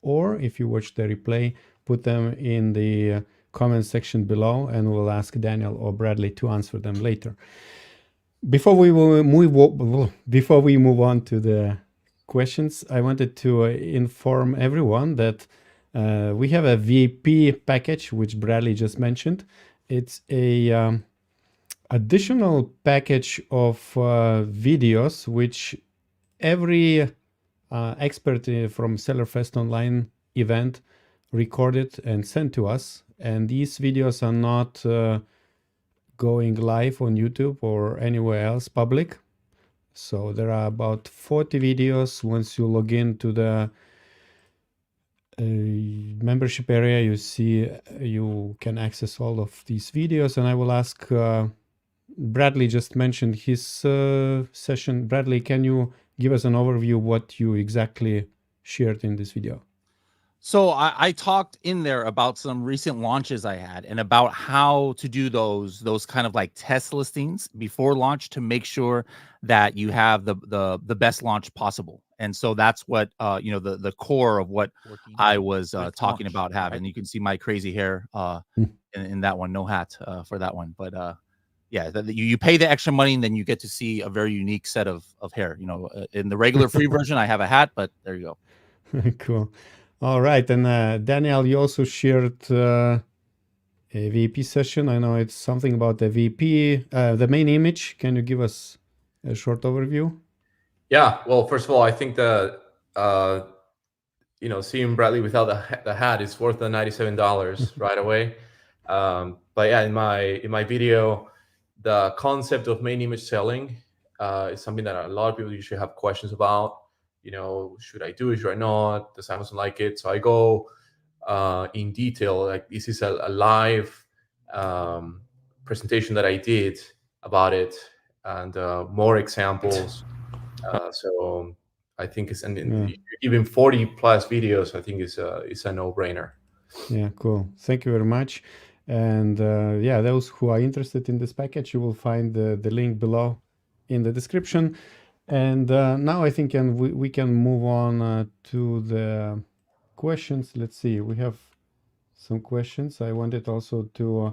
or if you watch the replay, put them in the comment section below, and we'll ask Daniel or Bradley to answer them later. Before we move on to the questions, I wanted to inform everyone that we have a VIP package, which Bradley just mentioned. It's a additional package of videos which every expert from SellerFest Online event recorded and sent to us, and these videos are not going live on YouTube or anywhere else public. So there are about 40 videos. Once you log into the membership area, you see you can access all of these videos. And I will ask Bradley just mentioned his session. Bradley, can you give us an overview what you exactly shared in this video? So I talked in there about some recent launches I had and about how to do those kind of like test listings before launch to make sure that you have the best launch possible. And so that's what the core of what I was talking about having. You can see my crazy hair in that one, no hat for that one. But yeah, you pay the extra money and then you get to see a very unique set of hair. In the regular free version, I have a hat, but there you go. Cool. All right, and Daniel, you also shared a VP session. I know it's something about the VP, the main image. Can you give us a short overview? Yeah, well, first of all, I think that seeing Bradley without the hat is worth the $97 right away. But yeah, in my video, the concept of main image selling is something that a lot of people usually have questions about. Should I do it? Should I not? Does Amazon like it? So I go in detail. Like this is a live presentation that I did about it, and more examples. So I think it's even 40 plus videos. I think it's a no-brainer. Yeah, cool. Thank you very much. And yeah, those who are interested in this package, you will find the link below in the description. And now I think we can move on to the questions. Let's see, we have some questions. I wanted also to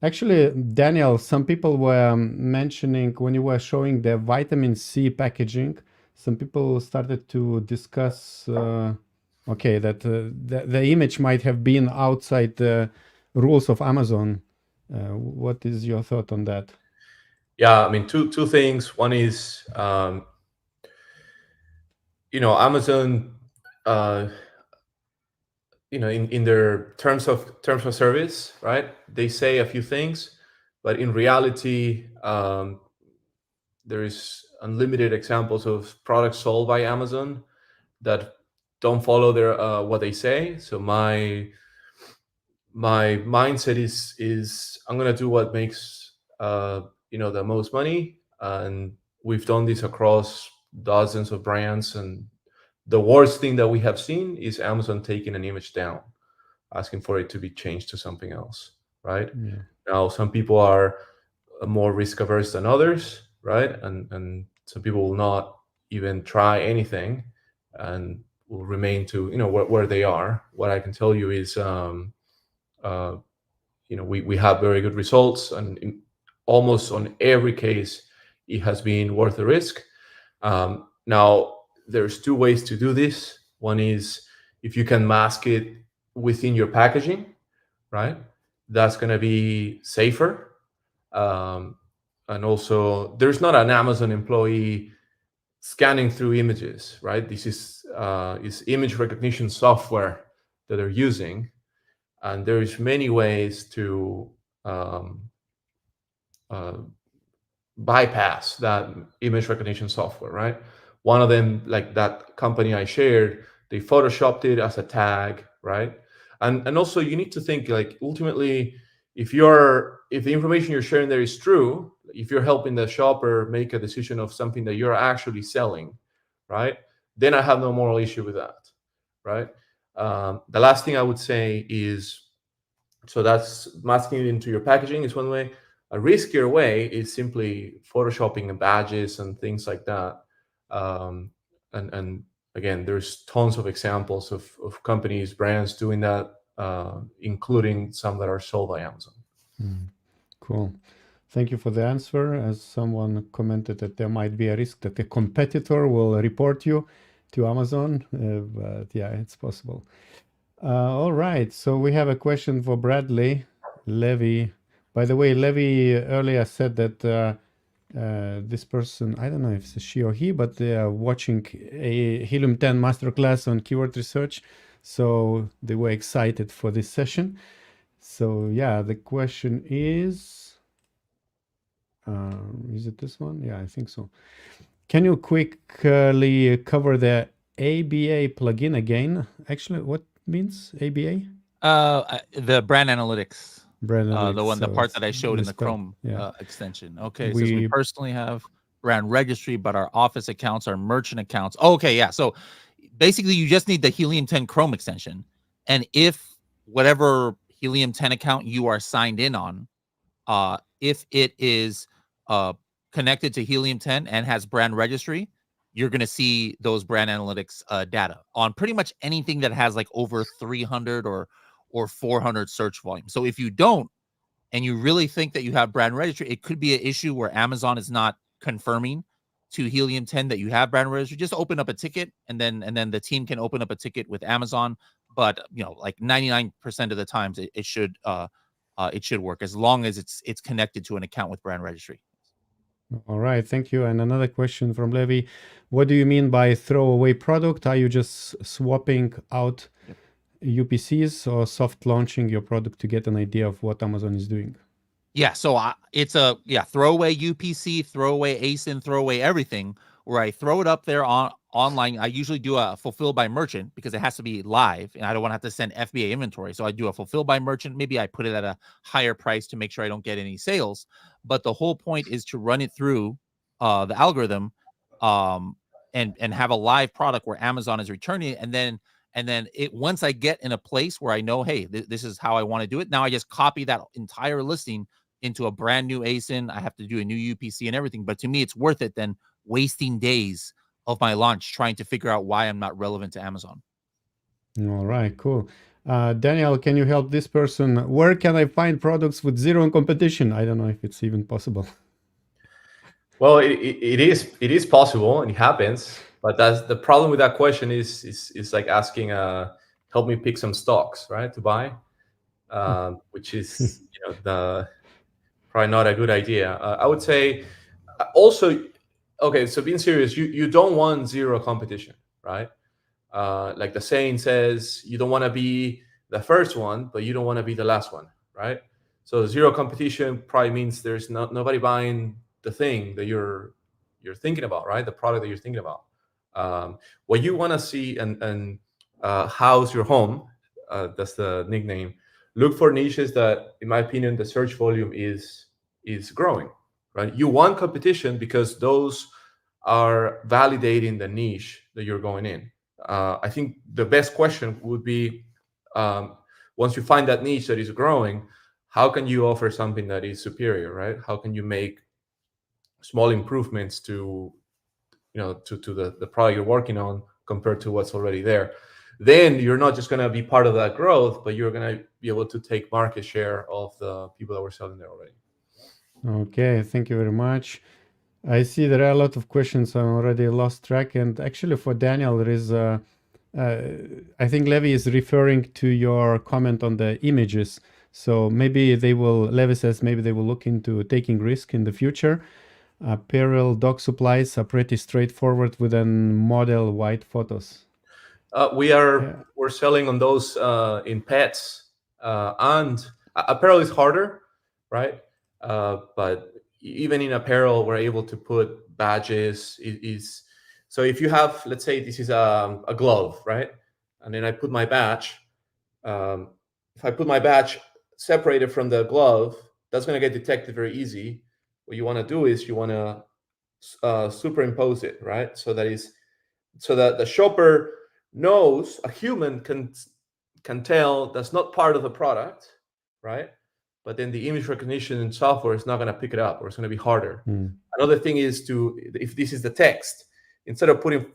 actually, Daniel, some people were mentioning when you were showing the vitamin C packaging, some people started to discuss okay, that the image might have been outside the rules of Amazon. What is your thought on that? Yeah, I mean, two things. One is, Amazon, in their terms of service, right? They say a few things, but in reality, there is unlimited examples of products sold by Amazon that don't follow their what they say. So my mindset is I'm gonna do what makes the most money, and we've done this across dozens of brands. And the worst thing that we have seen is Amazon taking an image down, asking for it to be changed to something else, right? Yeah. Now, some people are more risk averse than others, right? And some people will not even try anything and will remain to where they are. What I can tell you is we have very good results, and almost on every case it has been worth the risk. Now there's two ways to do this. One is if you can mask it within your packaging, right? That's going to be safer. And also, there's not an Amazon employee scanning through images, right? This is image recognition software that they're using, and there's many ways to bypass that image recognition software, right? One of them, like that company I shared, they photoshopped it as a tag, right? And also you need to think, like, ultimately, if the information you're sharing there is true, if you're helping the shopper make a decision of something that you're actually selling, right, then I have no moral issue with that, right? The last thing I would say is, so that's masking it into your packaging is one way. A riskier way is simply photoshopping badges and things like that. And again, there's tons of examples of companies, brands doing that, including some that are sold by Amazon. Cool. Thank you for the answer. As someone commented that there might be a risk that a competitor will report you to Amazon, but yeah, it's possible. All right, so we have a question for Bradley. Levy. By the way, Levy earlier said that this person, I don't know if it's she or he, but they are watching a Helium 10 masterclass on keyword research. So they were excited for this session. So yeah, the question is it this one? Yeah, I think so. Can you quickly cover the ABA plugin again? Actually, what means ABA? The brand analytics. Brand analytics, the part it's that I showed in the misspelled. Chrome Yeah. extension. Okay, since we personally have brand registry, but our office accounts are merchant accounts. Okay, yeah. So basically, you just need the Helium 10 Chrome extension, and if whatever Helium 10 account you are signed in on, if it is connected to Helium 10 and has brand registry, you're going to see those brand analytics data on pretty much anything that has like over 300 or 400 search volume. So if you don't, and you really think that you have brand registry, it could be an issue where Amazon is not confirming to Helium 10 that you have brand registry. Just open up a ticket, and then the team can open up a ticket with Amazon. But like 99% of the times, it should work as long as it's connected to an account with brand registry. All right, thank you. And another question from Levi. What do you mean by throwaway product? Are you just swapping out Yep. UPCs or soft launching your product to get an idea of what Amazon is doing? Yeah, so it's a throwaway UPC, throwaway ASIN, throwaway everything, where I throw it up there online. I usually do a fulfill by merchant because it has to be live, and I don't want to have to send FBA inventory. So I do a fulfill by merchant. Maybe I put it at a higher price to make sure I don't get any sales. But the whole point is to run it through the algorithm, um, and have a live product where Amazon is returning it, and then it once I get in a place where I know, hey, this is how I want to do it. Now I just copy that entire listing into a brand new ASIN. I have to do a new UPC and everything. But to me, it's worth it than wasting days of my launch trying to figure out why I'm not relevant to Amazon. All right, cool. Daniel, can you help this person? Where can I find products with zero competition? I don't know if it's even possible. Well, it is possible and it happens, but that's the problem with that question is like asking help me pick some stocks, right, to buy, which is the probably not a good idea. I would say also, okay, so being serious, you don't want zero competition, right? Like the saying says, you don't want to be the first one, but you don't want to be the last one, right? So zero competition probably means there's nobody buying the thing that you're thinking about, right? The product that you're thinking about. What you want to see and house your home, that's the nickname. Look for niches that, in my opinion, the search volume is growing, right? You want competition because those are validating the niche that you're going in. I think the best question would be, once you find that niche that is growing, how can you offer something that is superior, right? How can you make small improvements to the product you're working on compared to what's already there? Then you're not just going to be part of that growth, but you're going to be able to take market share of the people that were selling there already. Okay, thank you very much. I see there are a lot of questions. I already lost track. And actually for Daniel, there is, I think Levi is referring to your comment on the images. So maybe Levi says maybe they will look into taking risk in the future. Apparel, dog supplies are pretty straightforward with an model white photos. We're selling on those in pets, and apparel is harder, right? But even in apparel, we're able to put badges. So if you have, let's say, this is a glove, right? And then I put my badge. If I put my badge separated from the glove, that's going to get detected very easy. What you want to do is you want to superimpose it, right? So that the shopper knows, a human can tell that's not part of the product, right? But then the image recognition software is not going to pick it up, or it's going to be harder. Another thing is if this is the text, instead of putting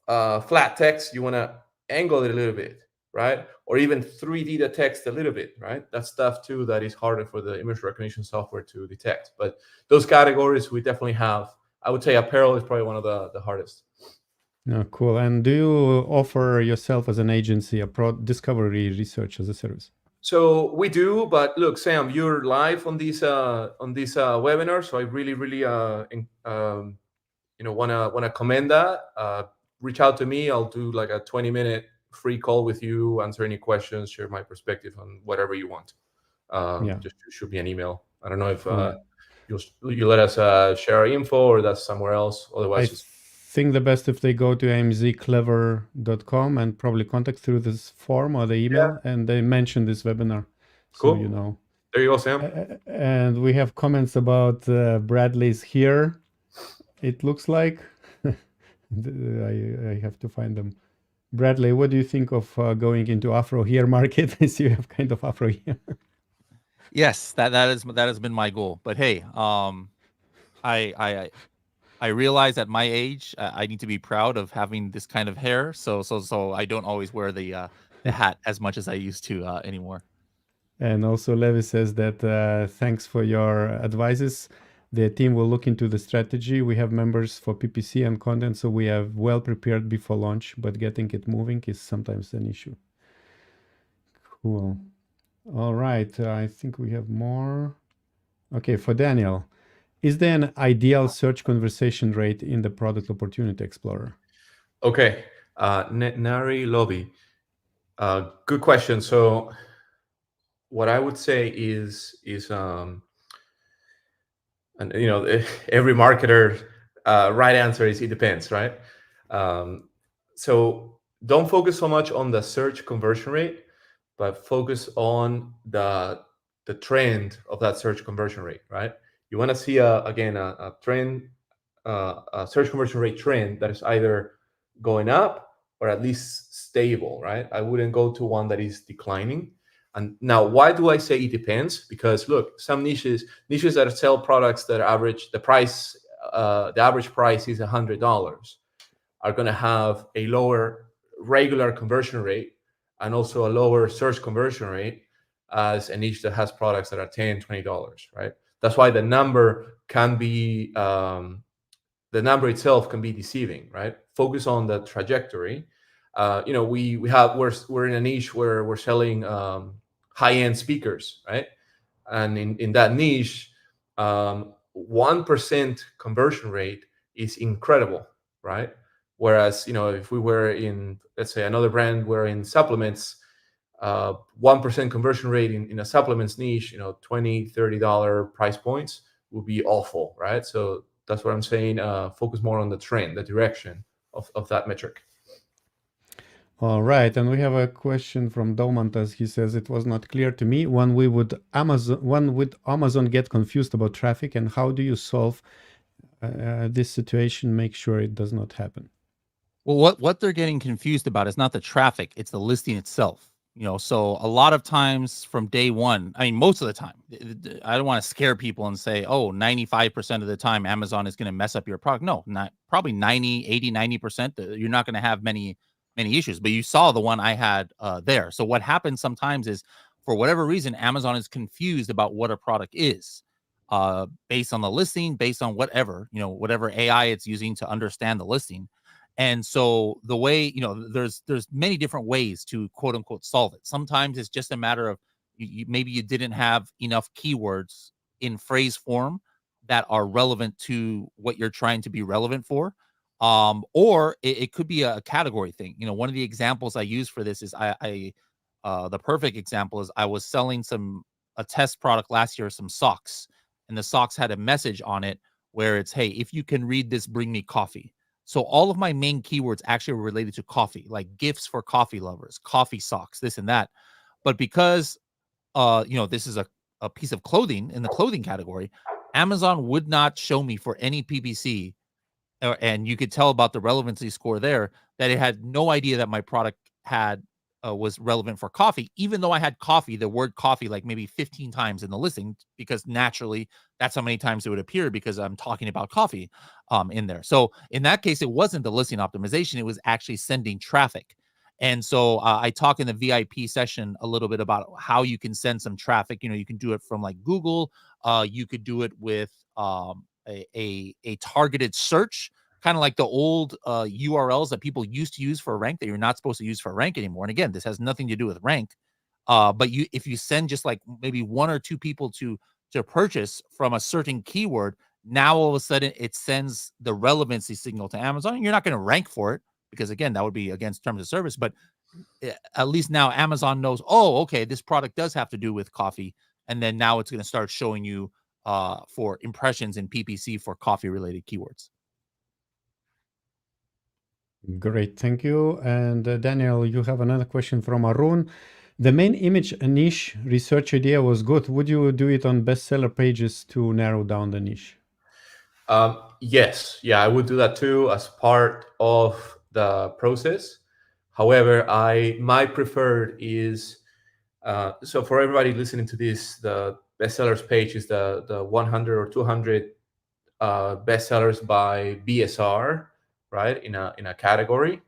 flat text, you want to angle it a little bit, right? Or even 3D the text a little bit, right? That's stuff too that is harder for the image recognition software to detect. But those categories we definitely have. I would say apparel is probably one of the hardest. Oh, cool. And do you offer yourself as an agency a discovery research as a service? So we do, but look, Sam, you're live on this webinar, so I really wanna commend that. Reach out to me. I'll do like a 20-minute free call with you, answer any questions, share my perspective on whatever you want. Just shoot me an email. I don't know if you let us share our info, or that's somewhere else. Otherwise, I think the best if they go to amzclever.com and probably contact through this form or the email, and they mention this webinar. Cool. So you know. There you go, Sam. And we have comments about Bradley's here. It looks like I have to find them. Bradley, what do you think of going into Afro hair market? I see you have kind of Afro hair. Yes, that has been my goal. But hey, I realize at my age I need to be proud of having this kind of hair. So I don't always wear the hat as much as I used to anymore. And also Levi says that thanks for your advices. The team will look into the strategy. We have members for PPC and content, so we are well prepared before launch, but getting it moving is sometimes an issue. Cool. All right, I think we have more. Okay, for Daniel. is there an ideal search conversation rate in the Product Opportunity Explorer? Okay, Nari Lobby, good question. So what I would say is and you know, every marketer right answer is it depends, right? So don't focus so much on the search conversion rate, but focus on the trend of that search conversion rate, right? You want to see again a trend, a search conversion rate trend that is either going up or at least stable, right? I wouldn't go to one that is declining. And now, why do I say it depends? Because look, some niches that sell products that average the price, the average price is $100, are going to have a lower regular conversion rate and also a lower search conversion rate as a niche that has products that are $10, $20, right? That's why the number can be the number itself can be deceiving, right? Focus on the trajectory. You know, we're in a niche where we're selling high-end speakers, right? And in that niche, 1% conversion rate is incredible, right? Whereas, you know, if we were in, let's say, another brand, we're in supplements, 1% conversion rate in a supplements niche, you know, $20, $30 price points would be awful, right? So that's what I'm saying. Focus more on the trend, the direction of that metric. All right, and we have a question from Domantas. He says it was not clear to me when would Amazon get confused about traffic, and how do you solve this situation? Make sure it does not happen. Well, what they're getting confused about is not the traffic; it's the listing itself. You know, so a lot of times from day one, I mean, most of the time, I don't want to scare people and say, oh, 95% of the time Amazon is going to mess up your product. No, not probably 90, 80, 90%. You're not going to have many issues, but you saw the one I had there. So what happens sometimes is, for whatever reason, Amazon is confused about what a product is based on the listing, based on whatever, you know, whatever AI it's using to understand the listing. And so the way, you know, there's many different ways to quote unquote solve it. Sometimes it's just a matter of maybe you didn't have enough keywords in phrase form that are relevant to what you're trying to be relevant for. Or it could be a category thing. You know, one of the examples I use for this is the perfect example is I was selling a test product last year, some socks, and the socks had a message on it where it's, hey, if you can read this, bring me coffee. So all of my main keywords actually were related to coffee, like gifts for coffee lovers, coffee socks, this and that. But because you know, this is a piece of clothing in the clothing category, Amazon would not show me for any PPC, and you could tell about the relevancy score there that it had no idea that my product had was relevant for coffee, even though I had coffee, the word coffee, like maybe 15 times in the listing, because naturally that's how many times it would appear because I'm talking about coffee in there. So in that case, it wasn't the listing optimization, it was actually sending traffic. And so I talk in the VIP session a little bit about how you can send some traffic. You know, you can do it from like Google. You could do it with a targeted search, kind of like the old URLs that people used to use for rank that you're not supposed to use for rank anymore. And again, this has nothing to do with rank. But if you send just like maybe one or two people to purchase from a certain keyword, now all of a sudden it sends the relevancy signal to Amazon. You're not going to rank for it because again, that would be against terms of service. But at least now Amazon knows, oh, okay, this product does have to do with coffee. And then now it's going to start showing you for impressions in PPC for coffee related keywords. Great, thank you. And Daniel, you have another question from Arun. The main image niche research idea was good. Would you do it on bestseller pages to narrow down the niche? Yes, yeah, I would do that too as part of the process. However, my preferred is so for everybody listening to this, the bestsellers page is the 100 or 200 bestsellers by BSR, right? In a category.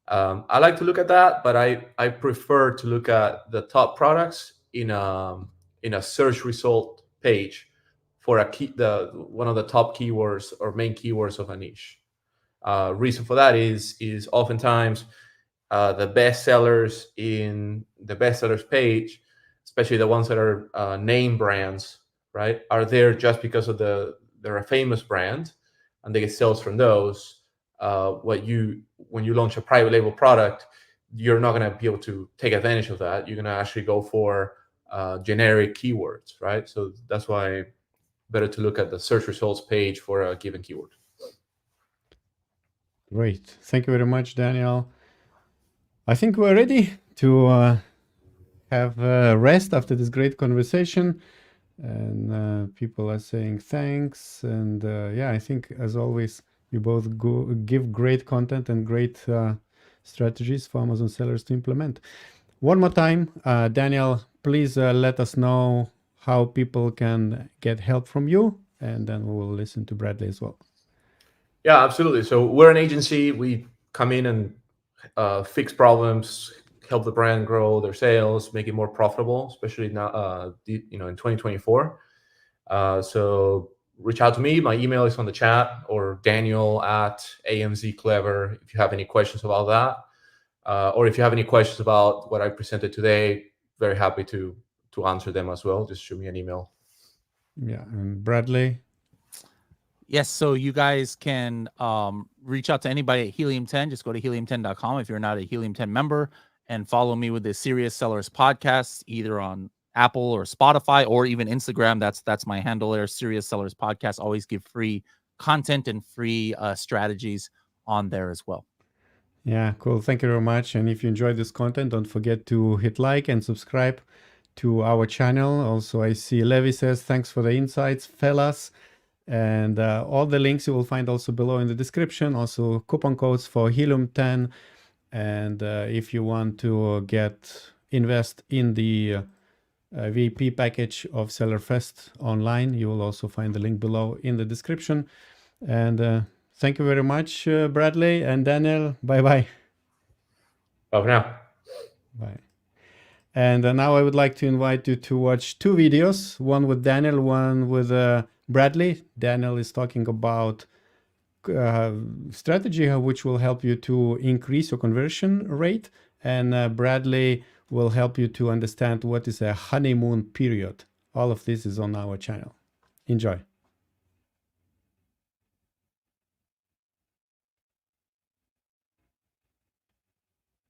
I like to look at that, but I prefer to look at the top products in a search result page for one of the top keywords or main keywords of a niche. Reason for that is oftentimes the bestsellers in the bestsellers page, especially the ones that are name brands, right, are there just because of the they're a famous brand and they get sales from those, when you launch a private label product, you're not going to be able to take advantage of that. You're going to actually go for generic keywords, right? So that's why better to look at the search results page for a given keyword. Great. Thank you very much, Daniel. I think we're ready to have rest after this great conversation. And people are saying thanks. And yeah, I think as always, you both give great content and great strategies for Amazon sellers to implement. One more time, Daniel, please let us know how people can get help from you, and then we will listen to Bradley as well. Yeah, absolutely. So we're an agency. We come in and fix problems, help the brand grow their sales, make it more profitable, especially now, in 2024. So reach out to me. My email is on the chat, or Daniel@AMZClever if you have any questions about that. Or if you have any questions about what I presented today, very happy to answer them as well. Just shoot me an email. Yeah, and Bradley? Yes, so you guys can reach out to anybody at Helium 10. Just go to helium10.com if you're not a Helium 10 member, and follow me with the Serious Sellers podcast, either on Apple or Spotify, or even Instagram. That's my handle there, Serious Sellers Podcast. Always give free content and free strategies on there as well. Yeah, cool. Thank you very much. And if you enjoyed this content, don't forget to hit like and subscribe to our channel. Also, I see Levi says, thanks for the insights, fellas. And all the links you will find also below in the description. Also, coupon codes for Helium 10. And if you want to invest in the VAP package of SellerFest online, you will also find the link below in the description. And thank you very much, Bradley and Daniel. Bye-bye. Bye for now. Bye. And now I would like to invite you to watch two videos, one with Daniel, one with Bradley. Daniel is talking about strategy which will help you to increase your conversion rate. And Bradley will help you to understand what is a honeymoon period. All of this is on our channel. Enjoy.